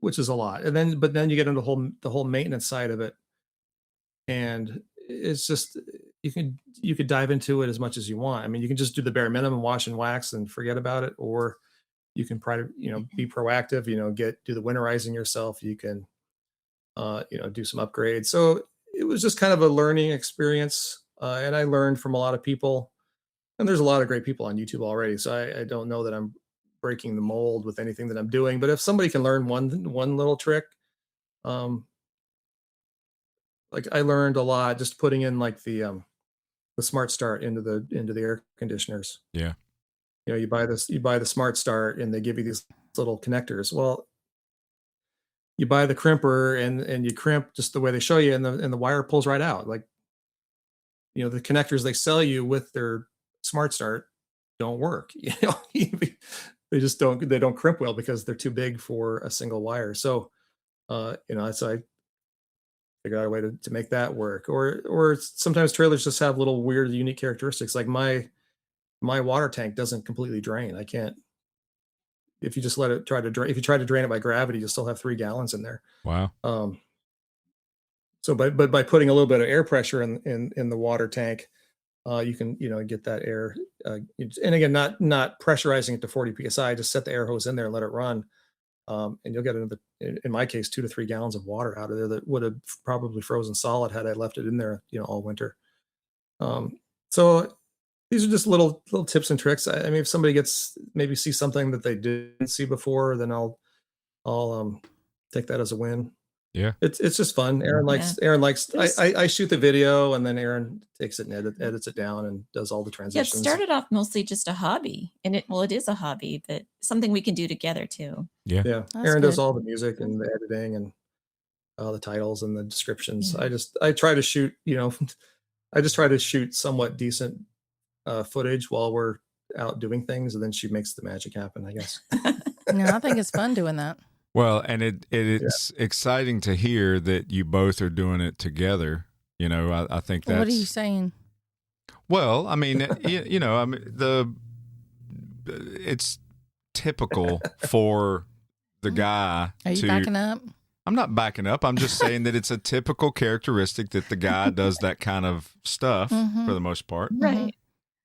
which is a lot. But then you get into the whole maintenance side of it, and it's just you could dive into it as much as you want. I mean, you can just do the bare minimum, wash and wax, and forget about it, or you can be proactive. Do the winterizing yourself. You can do some upgrades. So it was just kind of a learning experience, and I learned from a lot of people. And there's a lot of great people on YouTube already, so I don't know that I'm breaking the mold with anything that I'm doing. But if somebody can learn one little trick, like I learned a lot just putting in like the Smart Start into the air conditioners.
Yeah,
you buy the Smart Start, and they give you these little connectors. Well, you buy the crimper and you crimp just the way they show you, and the wire pulls right out. Like, the connectors they sell you with their Smart Start don't work. They just don't crimp well because they're too big for a single wire. So, so I figured out a way to make that work. Or sometimes trailers just have little weird, unique characteristics. Like my water tank doesn't completely drain. I can't. If you just let it if you try to drain it by gravity, you still have 3 gallons in there.
Wow.
So by putting a little bit of air pressure in the water tank, you can get that air, and again, not pressurizing it to 40 psi. Just set the air hose in there and let it run, and you'll get in my case 2 to 3 gallons of water out of there that would have probably frozen solid had I left it in there all winter. So these are just little tips and tricks. I mean, if somebody sees something that they didn't see before, then I'll take that as a win.
Yeah.
It's just fun. Erin likes I shoot the video, and then Erin takes it and edits it down and does all the transitions.
Yeah, it started off mostly just a hobby, and it is a hobby, but something we can do together too.
Yeah.
Erin does all the music and the editing and the titles and the descriptions. I try to shoot, I just try to shoot somewhat decent footage while we're out doing things, and then she makes the magic happen, I guess.
No, I think it's fun doing that.
Well, and it's exciting to hear that you both are doing it together. I think that's.
What are you saying?
Well, I mean, it's typical for the guy.
Are you backing up?
I'm not backing up. I'm just saying that it's a typical characteristic that the guy does that kind of stuff for the most part.
Right.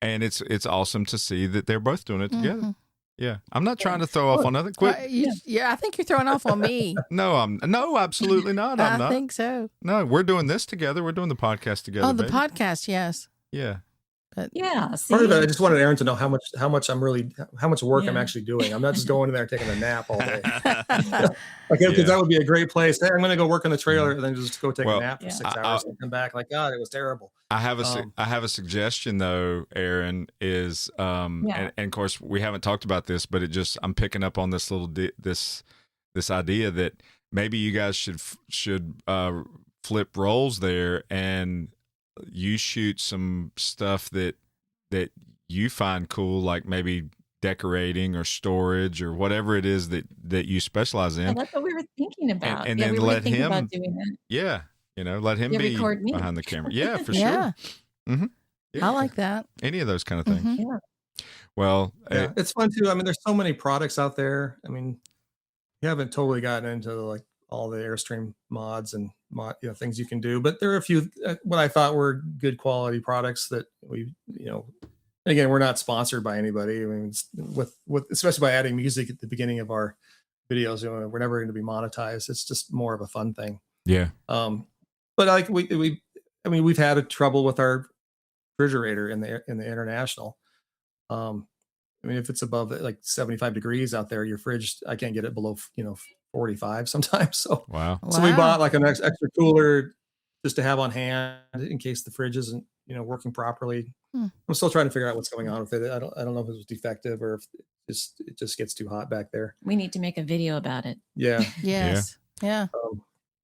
And it's awesome to see that they're both doing it together. Yeah. I'm not trying to throw off on other quick.
I think you're throwing off on me.
No, absolutely not. I'm not.
I think so.
No, we're doing this together. We're doing the podcast together.
Oh, the
baby.
podcast, yes.
Yeah.
But
See?
Part of it, I just wanted Erin to know how much work I'm actually doing. I'm not just going in there taking a nap all day. Because that would be a great place. Hey, I'm going to go work on the trailer and then just go take a nap for 6 hours and come back like, God, it was terrible.
I have a suggestion though, Erin, is and of course we haven't talked about this, but I'm picking up on this little this idea that maybe you guys should flip roles there, and you shoot some stuff that you find cool, like maybe decorating or storage or whatever it is that you specialize in.
That's what we were thinking about.
And then we let him
about doing that.
Yeah. Let him be behind the camera. Yeah, for sure. Mm-hmm. Yeah.
I like that.
Any of those kind of things.
Mm-hmm.
Yeah.
Well,
it's fun too. I mean, there's so many products out there. I mean, you haven't totally gotten into like all the Airstream mods and things you can do, but there are a few what I thought were good quality products that we, again, we're not sponsored by anybody. I mean, with especially by adding music at the beginning of our videos, we're never going to be monetized. It's just more of a fun thing.
Yeah.
But like we've had a trouble with our refrigerator in the international. I mean, if it's above like 75 degrees out there, your fridge, I can't get it below 45 sometimes. So
wow.
So we bought like an extra cooler just to have on hand in case the fridge isn't working properly. I'm still trying to figure out what's going on with it. I don't know if it was defective or if it just gets too hot back there.
We need to make a video about it.
Yeah.
Yes. Yeah.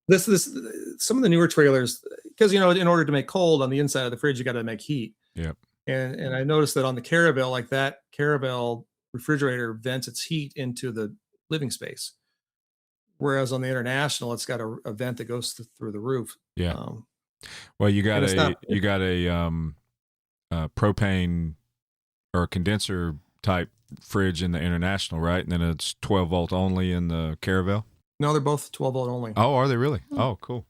This some of the newer trailers, because in order to make cold on the inside of the fridge, you got to make heat.
Yep.
And I noticed that on the Caravel, like that Caravel refrigerator vents its heat into the living space, whereas on the international, it's got a vent that goes through the roof.
Yeah. Well, you got a propane or condenser type fridge in the international, right? And then it's 12 volt only in the Caravel.
No, they're both 12 volt only.
Oh, are they really? Oh, cool.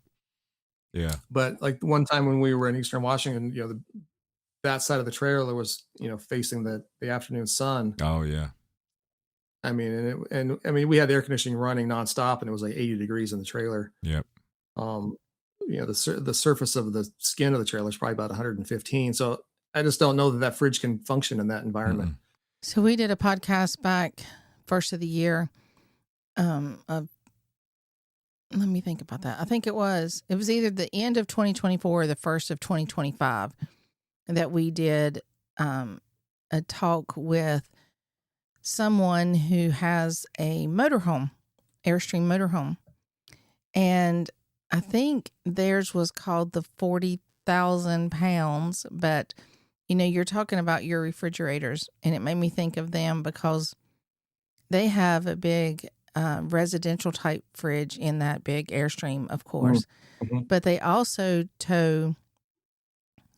Yeah.
But like one time when we were in Eastern Washington, that side of the trailer was, facing the afternoon sun.
Oh yeah.
I mean, we had the air conditioning running nonstop, and it was like 80 degrees in the trailer.
Yep.
The surface of the skin of the trailer is probably about 115. So I just don't know that fridge can function in that environment.
So we did a podcast back first of the year. Let me think about that. I think it was either the end of 2024 or the first of 2025 that we did a talk with someone who has a motorhome, Airstream motorhome. And I think theirs was called the 40,000 pounds, but you're talking about your refrigerators, and it made me think of them because they have a big residential type fridge in that big Airstream, of course, but they also tow,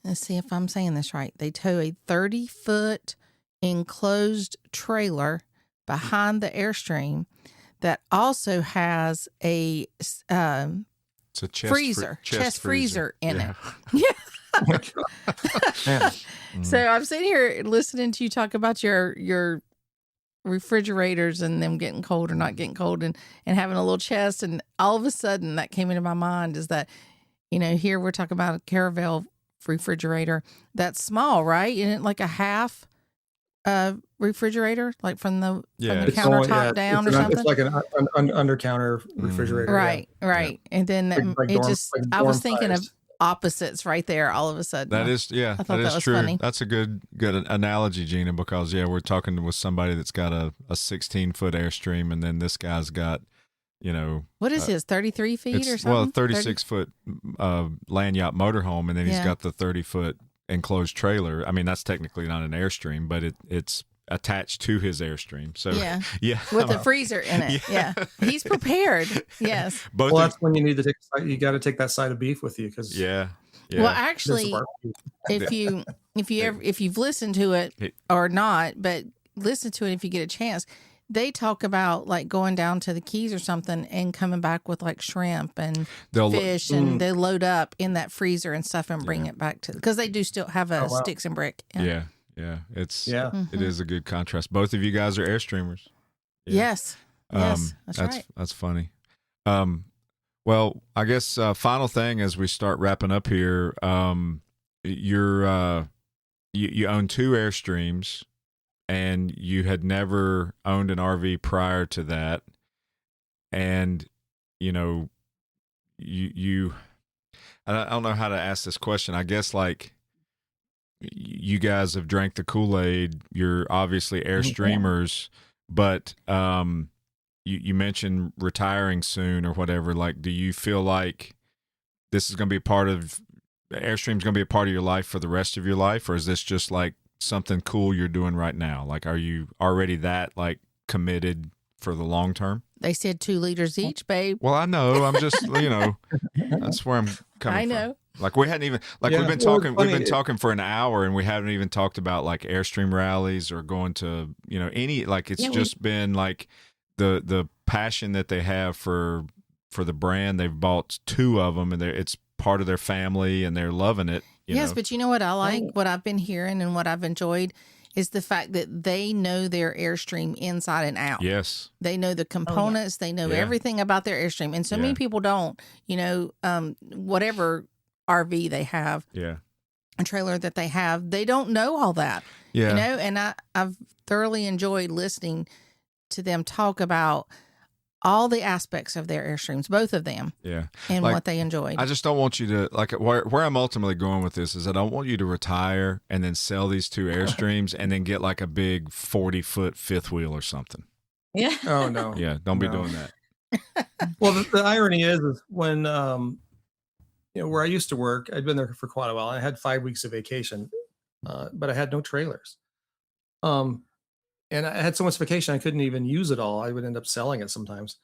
let's see if I'm saying this right. They tow a 30-foot enclosed trailer behind the Airstream that also has a
it's a chest
freezer in it.
Oh my God.
So I'm sitting here listening to you talk about your refrigerators and them getting cold or not getting cold and having a little chest, and all of a sudden that came into my mind is that here we're talking about a Caravel refrigerator that's small, right? Isn't it like a half refrigerator, like from the
It's
countertop down or something.
It's like an under counter refrigerator.
Right. And then
like
I was
dorm
thinking of
size.
opposites right there all of a sudden.
That is,
I thought
that is
was
true.
funny.
That's a good analogy, Gina, because we're talking with somebody that's got a 16-foot Airstream, and then this guy's got,
what is his 33 feet or something?
Well, 36-foot land yacht motorhome, and then he's got the 30-foot enclosed trailer. I mean, that's technically not an Airstream, but it's attached to his Airstream. So
with a freezer in it. Yeah. He's prepared. Yes.
That's when you need to you got to take that side of beef with you because
Well, actually, if you've listened to it or not, but listen to it if you get a chance. They talk about like going down to the Keys or something and coming back with like shrimp and fish, and they load up in that freezer and stuff and bring it back to, because they do still have a sticks and brick.
Yeah. It is a good contrast. Both of you guys are Airstreamers.
Yes. That's right.
That's funny. Well, I guess final thing as we start wrapping up here, you own 2 Airstreams, and you had never owned an RV prior to that, and you I don't know how to ask this question. I guess like you guys have drank the Kool-Aid. You're obviously Airstreamers, but you mentioned retiring soon or whatever. Like, do you feel like this is going to be Airstream's going to be a part of your life for the rest of your life, or is this just like something cool you're doing right now? Like, are you already that like committed for the long term?
They said 2 liters each, babe.
Well, I know. I'm just, that's where I'm coming
I know.
from. Like we hadn't even we've been talking for an hour, and we haven't even talked about like Airstream rallies or going to, any, like it's just been like the passion that they have for the brand. They've bought 2 of them, and it's part of their family, and they're loving it.
Yes, but you know what I like? What I've been hearing and what I've enjoyed is the fact that they know their Airstream inside and out.
Yes.
They know the components. They know everything about their Airstream. And so many people don't, whatever RV they have, a trailer that they have, they don't know all that. And I've thoroughly enjoyed listening to them talk about all the aspects of their Airstreams, both of them, and like, what they enjoyed. I
just don't want you to, like, where I'm ultimately going with this is I don't want you to retire and then sell these 2 Airstreams and then get like a big 40-foot fifth wheel or something.
Yeah.
Oh, no.
Yeah, don't be doing that.
Well, the irony is when, where I used to work, I'd been there for quite a while. I had 5 weeks of vacation, but I had no trailers. And I had so much vacation, I couldn't even use it all. I would end up selling it sometimes.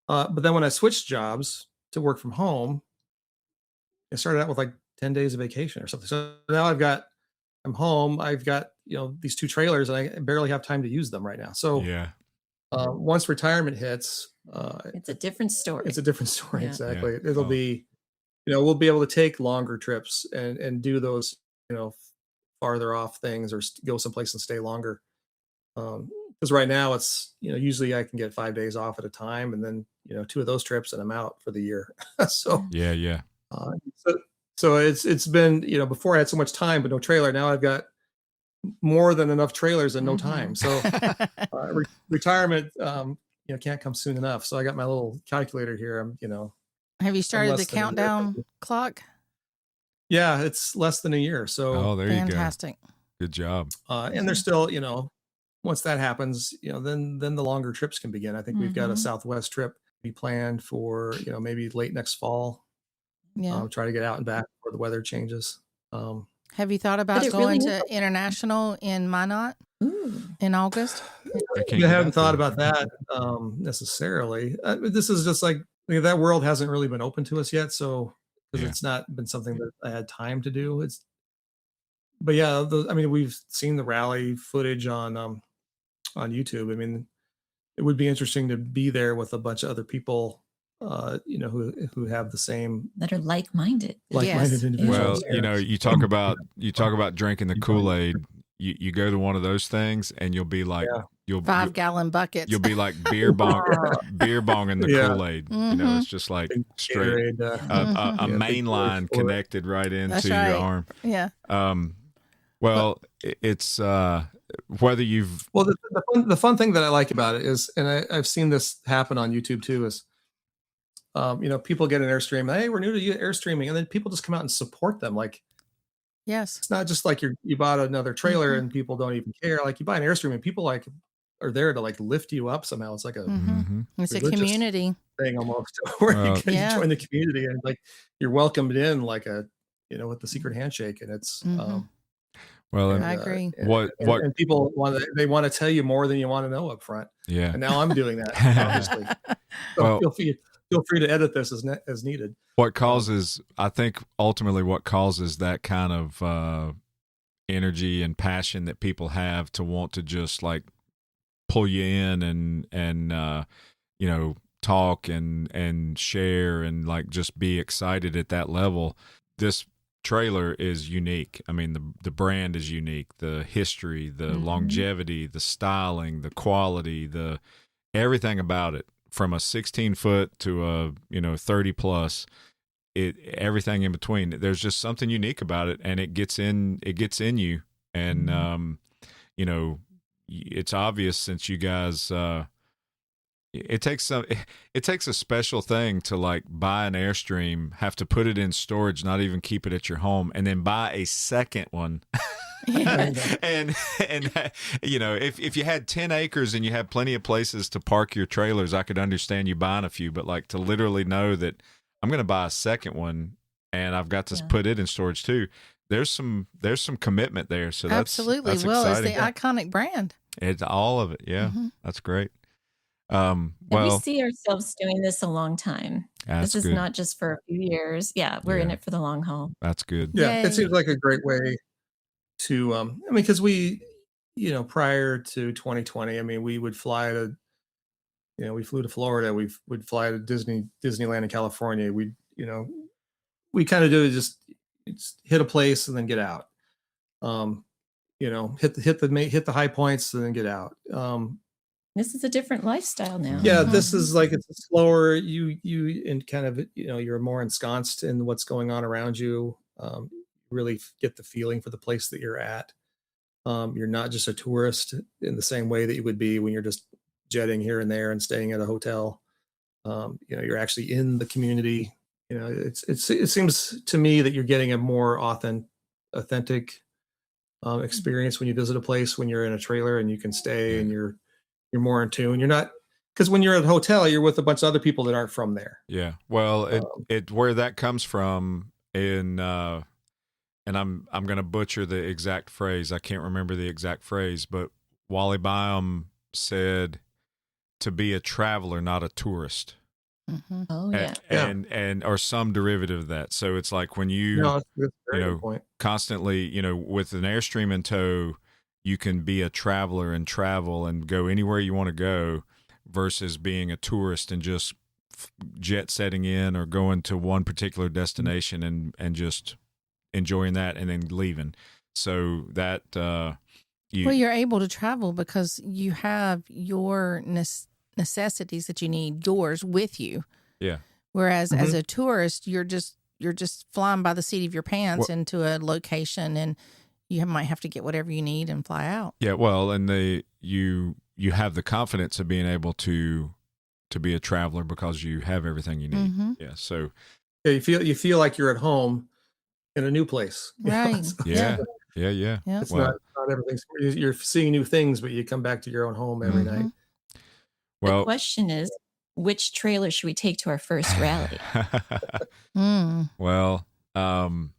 But then when I switched jobs to work from home, I started out with like 10 days of vacation or something. So now I'm home. I've got, these 2 trailers, and I barely have time to use them right now. So once retirement hits,
it's a different story.
It's a different story. Yeah. Exactly. It'll be, we'll be able to take longer trips and do those, farther off things, or go someplace and stay longer. Because right now it's, usually I can get 5 days off at a time, and then, 2 of those trips and I'm out for the year. So so it's been, before I had so much time but no trailer. Now I've got more than enough trailers and no time. So retirement, can't come soon enough. So I got my little calculator here.
Have you started the countdown clock?
Yeah, it's less than a year. So
there you go.
Fantastic.
Good job.
And there's still, once that happens, then the longer trips can begin. I think we've got a Southwest trip be planned for, maybe late next fall.
Yeah.
Try to get out and back before the weather changes.
Have you thought about going to international in Minot in August?
I haven't thought about that necessarily. This is just like, that world hasn't really been open to us yet. So because it's not been something that I had time to do. But yeah, we've seen the rally footage on YouTube. I mean, it would be interesting to be there with a bunch of other people, who have the same,
that are like-minded
individuals.
Well, you talk about drinking the Kool-Aid. You go to one of those things, and you'll be like,
5-gallon buckets.
You'll be like beer bonging the Kool-Aid. It's just like straight a main line connected right into your arm.
Yeah.
Well, it's whether you've
Well, the fun thing that I like about it is, and I've seen this happen on YouTube too, is people get an Airstream. Hey, we're new to Airstreaming, and then people just come out and support them. Like,
Yes.
it's not just like you bought another trailer and people don't even care. Like, you buy an Airstream and people like are there to like lift you up somehow. It's like a
It's a community
thing almost, where you
yeah.
join the community and like you're welcomed in like with the secret handshake, and it's
well,
I agree.
And people want to tell you more than you want to know up front.
Yeah.
And now I'm doing that, obviously. So feel free to edit this as needed.
I think ultimately what causes that kind of energy and passion that people have to want to just like pull you in and talk and share and like just be excited at that level. This trailer is unique. I mean, the brand is unique, the history, the longevity, the styling, the quality, everything about it, from a 16-foot to a 30 plus, everything in between. There's just something unique about it, and it gets in you, and it's obvious since you guys. It takes a special thing to like buy an Airstream, have to put it in storage, not even keep it at your home, and then buy a second one. and if you had 10 acres and you had plenty of places to park your trailers, I could understand you buying a few, but like to literally know that I'm going to buy a second one and I've got to put it in storage too. There's some commitment there. So that's
absolutely.
That's
well,
exciting.
it's the iconic brand.
It's all of it. Yeah. That's great.
And we see ourselves doing this a long time. This is not just for a few years. Yeah, we're in it for the long haul.
That's good.
Yeah, it seems like a great way to because we prior to 2020, we would fly to we flew to Florida, we would fly to Disneyland in California. We kind of do just hit a place and then get out. Hit the high points and then get out.
This is a different lifestyle now.
Yeah, this is like, it's slower. You and kind of you're more ensconced in what's going on around you. Really get the feeling for the place that you're at. You're not just a tourist in the same way that you would be when you're just jetting here and there and staying at a hotel. You're actually in the community. It seems to me that you're getting a more authentic experience when you visit a place, when you're in a trailer and you can stay and you're more in tune. You're not, because when you're at a hotel, you're with a bunch of other people that aren't from there.
Yeah. Well, it where that comes from and I'm going to butcher the exact phrase. I can't remember the exact phrase, but Wally Byam said to be a traveler, not a tourist.
Mm-hmm.
Oh yeah.
And or some derivative of that. So it's like when you
that's a very good point.
Constantly, with an Airstream in tow, you can be a traveler and travel and go anywhere you want to go, versus being a tourist and just jet setting in or going to one particular destination and just enjoying that and then leaving. So that
you're able to travel because you have your necessities that you need yours with you.
Yeah.
Whereas as a tourist, you're just flying by the seat of your pants into a location, and you might have to get whatever you need and fly out.
Yeah. Well, and you have the confidence of being able to be a traveler because you have everything you need.
Mm-hmm.
Yeah. So
you feel like you're at home in a new place.
Right.
Yeah.
It's not everything. You're seeing new things, but you come back to your own home every night.
Well,
the question is, which trailer should we take to our first rally?
Well, I'll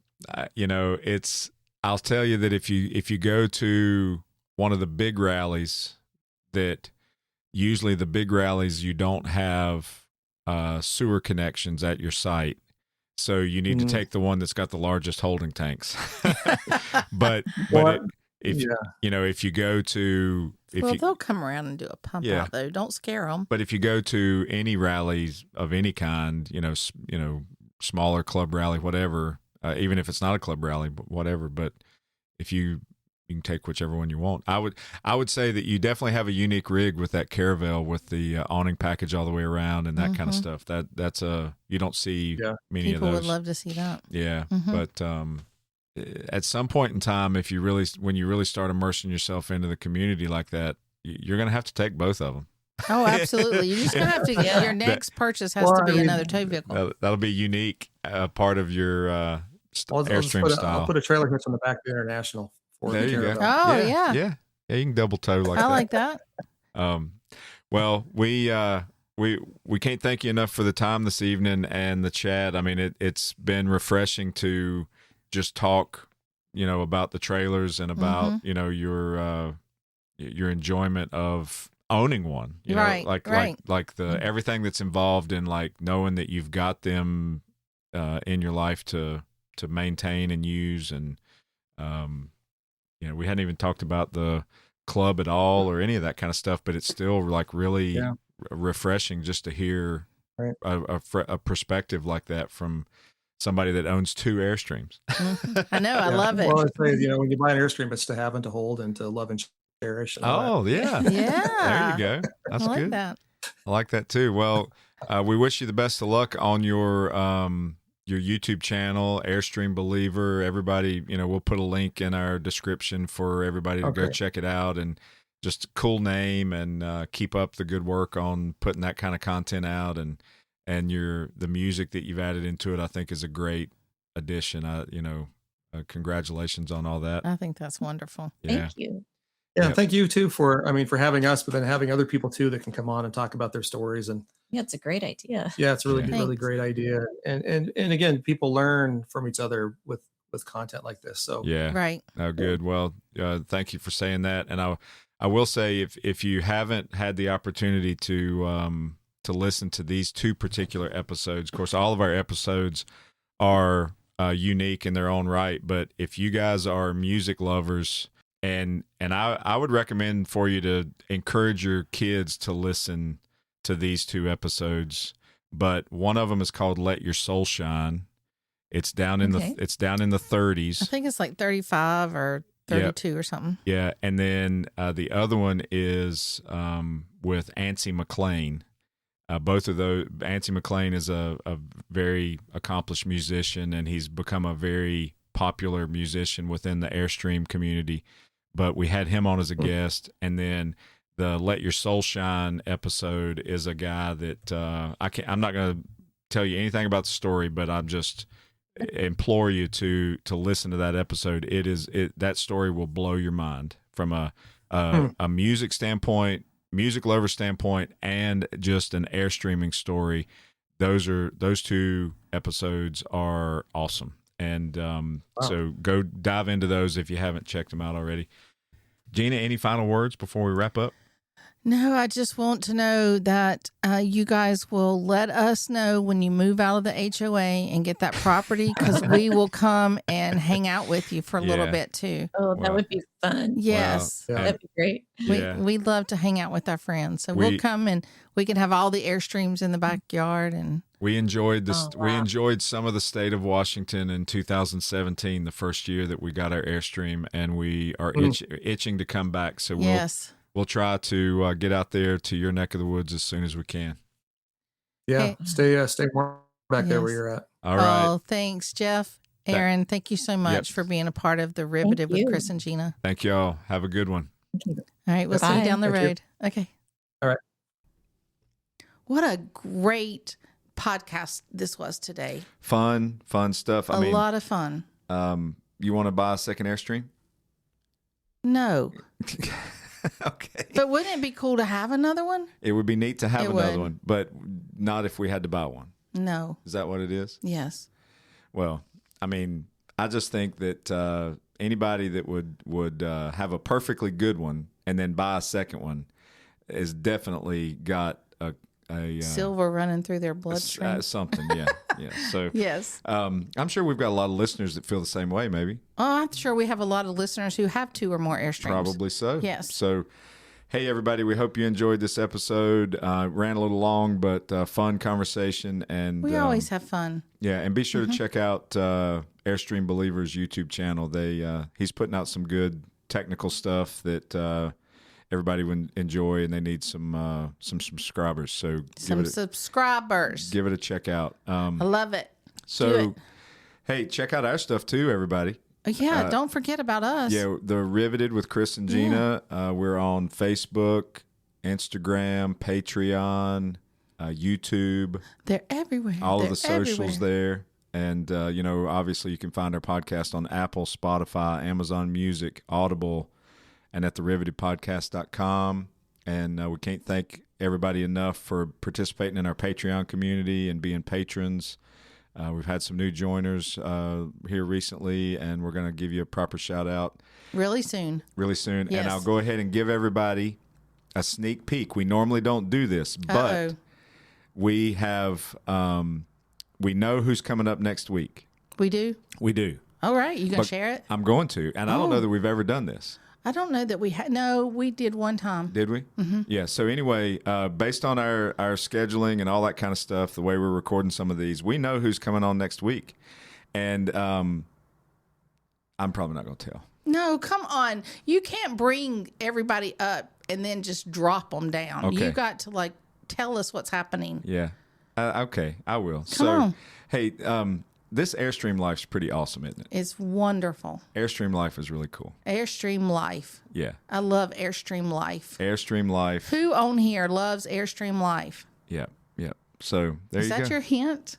tell you that if you go to one of the big rallies, that usually the big rallies, you don't have sewer connections at your site. So you need to take the one that's got the largest holding tanks. but if you go to,
they'll come around and do a pump out though. Don't scare them.
But if you go to any rallies of any kind, smaller club rally, whatever, even if it's not a club rally, but whatever. But if you can take whichever one you want. I would say that you definitely have a unique rig with that Caravel with the awning package all the way around and that kind of stuff. That's you don't see many
People
of those.
would love to see that.
Yeah, but at some point in time, when you really start immersing yourself into the community like that, you're going to have to take both of them.
Oh, absolutely. You're just going to have to get your next purchase has to be another tow vehicle.
That'll be unique, part of your Airstream style.
I'll put a trailer hitch on the back of the International.
There you go.
Oh,
yeah. You can double tow like that.
I like that.
Well, we can't thank you enough for the time this evening and the chat. I mean, it's been refreshing to just talk, about the trailers and about, your enjoyment of owning one,
right.
like the everything that's involved in like knowing that you've got them in your life to maintain and use. And we hadn't even talked about the club at all or any of that kind of stuff, but it's still like really refreshing just to hear a perspective like that from somebody that owns 2 Airstreams.
I know. I love it.
Well, I'd say, when you buy an Airstream, it's to have and to hold and to love and cherish. And
yeah.
There you go. That's
I like
good.
that.
I like that too. Well, we wish you the best of luck on your YouTube channel, Airstream Believer. Everybody, we'll put a link in our description for everybody to go check it out. And just a cool name, and keep up the good work on putting that kind of content out. And the music that you've added into it, I think, is a great addition. Congratulations on all that.
I think that's wonderful.
Yeah.
Thank you.
Yeah, thank you too for having us, but then having other people too that can come on and talk about their stories. And
yeah, it's a great idea.
Yeah, it's a really great idea. And again, people learn from each other with content like this. So
yeah,
right.
Oh, good. Well, thank you for saying that. And I will say, if you haven't had the opportunity to listen to these 2 particular episodes, of course, all of our episodes are unique in their own right. But if you guys are music lovers, and I would recommend for you to encourage your kids to listen to these 2 episodes. But one of them is called "Let Your Soul Shine." It's down in the 30s.
I think it's like 35 or 32 or something.
Yeah, and then the other one is with Antsy McLean. Both of those, Antsy McLean is a very accomplished musician, and he's become a very popular musician within the Airstream community. But we had him on as a guest, and then the "Let Your Soul Shine" episode is a guy that I'm not going to tell you anything about the story, but I'm just implore you to listen to that episode. That story will blow your mind from a music standpoint, music lover standpoint, and just an Airstreaming story. Those 2 episodes are awesome. And so go dive into those if you haven't checked them out already. Gina, any final words before we wrap up?
No, I just want to know that you guys will let us know when you move out of the HOA and get that property, because we will come and hang out with you for a little bit too.
Oh, that would be fun.
Yes.
That'd be great.
We'd love to hang out with our friends. So we'll come and we can have all the Airstreams in the backyard. And
we enjoyed this. Oh, wow. We enjoyed some of the state of Washington in 2017, the first year that we got our Airstream, and we are itching to come back. So we'll try to get out there to your neck of the woods as soon as we can.
Yeah, stay warm back there where you're at.
All right.
Oh, thanks, Jeff. Erin, thank you so much for being a part of the Riveted with Chris and Gina.
Thank y'all. Have a good one.
All right, we'll see you down the road. Okay.
All right.
What a great podcast this was today.
Fun stuff.
A lot of fun.
You want to buy a second Airstream?
No.
Okay.
But wouldn't it be cool to have another one?
It would be neat to have another one, but not if we had to buy one.
No.
Is that what it is?
Yes.
Well, I mean, I just think that anybody that would have a perfectly good one and then buy a second one is definitely got a
silver running through their bloodstream.
Something, yeah. So
yes,
I'm sure we've got a lot of listeners that feel the same way. Maybe.
Oh, I'm sure we have a lot of listeners who have 2 or more Airstreams.
Probably so.
Yes.
So, hey everybody, we hope you enjoyed this episode. Ran a little long, but fun conversation, and
we always have fun.
Yeah, and be sure to check out Airstream Believer's YouTube channel. He's putting out some good technical stuff that everybody would enjoy, and they need some subscribers. So
subscribers.
Give it a check out.
I love it.
So, hey, check out our stuff too, everybody.
Yeah, don't forget about us.
Yeah, the Riveted with Chris and Gina. We're on Facebook, Instagram, Patreon, YouTube.
They're everywhere.
All
They're
of the socials
everywhere.
there. And, obviously you can find our podcast on Apple, Spotify, Amazon Music, Audible, and at therivetedpodcast.com. And we can't thank everybody enough for participating in our Patreon community and being patrons. We've had some new joiners here recently, and we're going to give you a proper shout out
Really soon.
Yes. And I'll go ahead and give everybody a sneak peek. We normally don't do this, but we have we know who's coming up next week.
We do?
We do.
All right. You going to share it?
I'm going to. And I don't know that we've ever done this.
I don't know that we had. No, we did one time.
Did we? Mm-hmm. Yeah. So anyway, based on our scheduling and all that kind of stuff, the way we're recording some of these, we know who's coming on next week. And I'm probably not going to tell.
No, come on. You can't bring everybody up and then just drop them down.
Okay.
You got to tell us what's happening.
Yeah. Okay. I will.
Come on.
Hey, this Airstream life's pretty awesome, isn't it?
It's wonderful.
Airstream life is really cool.
Airstream life.
Yeah.
I love Airstream life.
Airstream life.
Who on here loves Airstream life?
Yeah. Yeah. So there you go.
Is that your hint?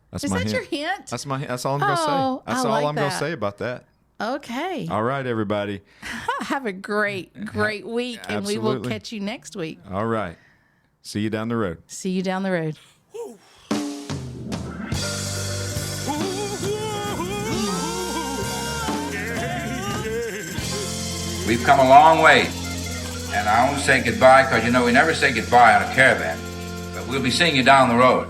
That's
Is
my
that
hint.
your hint?
That's all I'm going to say. That's all I'm going to say about that.
Okay.
All right, everybody.
Have a great week, and we will catch you next week.
All right. See you down the road.
See you down the road.
We've come a long way, and I won't say goodbye because, we never say goodbye on a caravan, but we'll be seeing you down the road.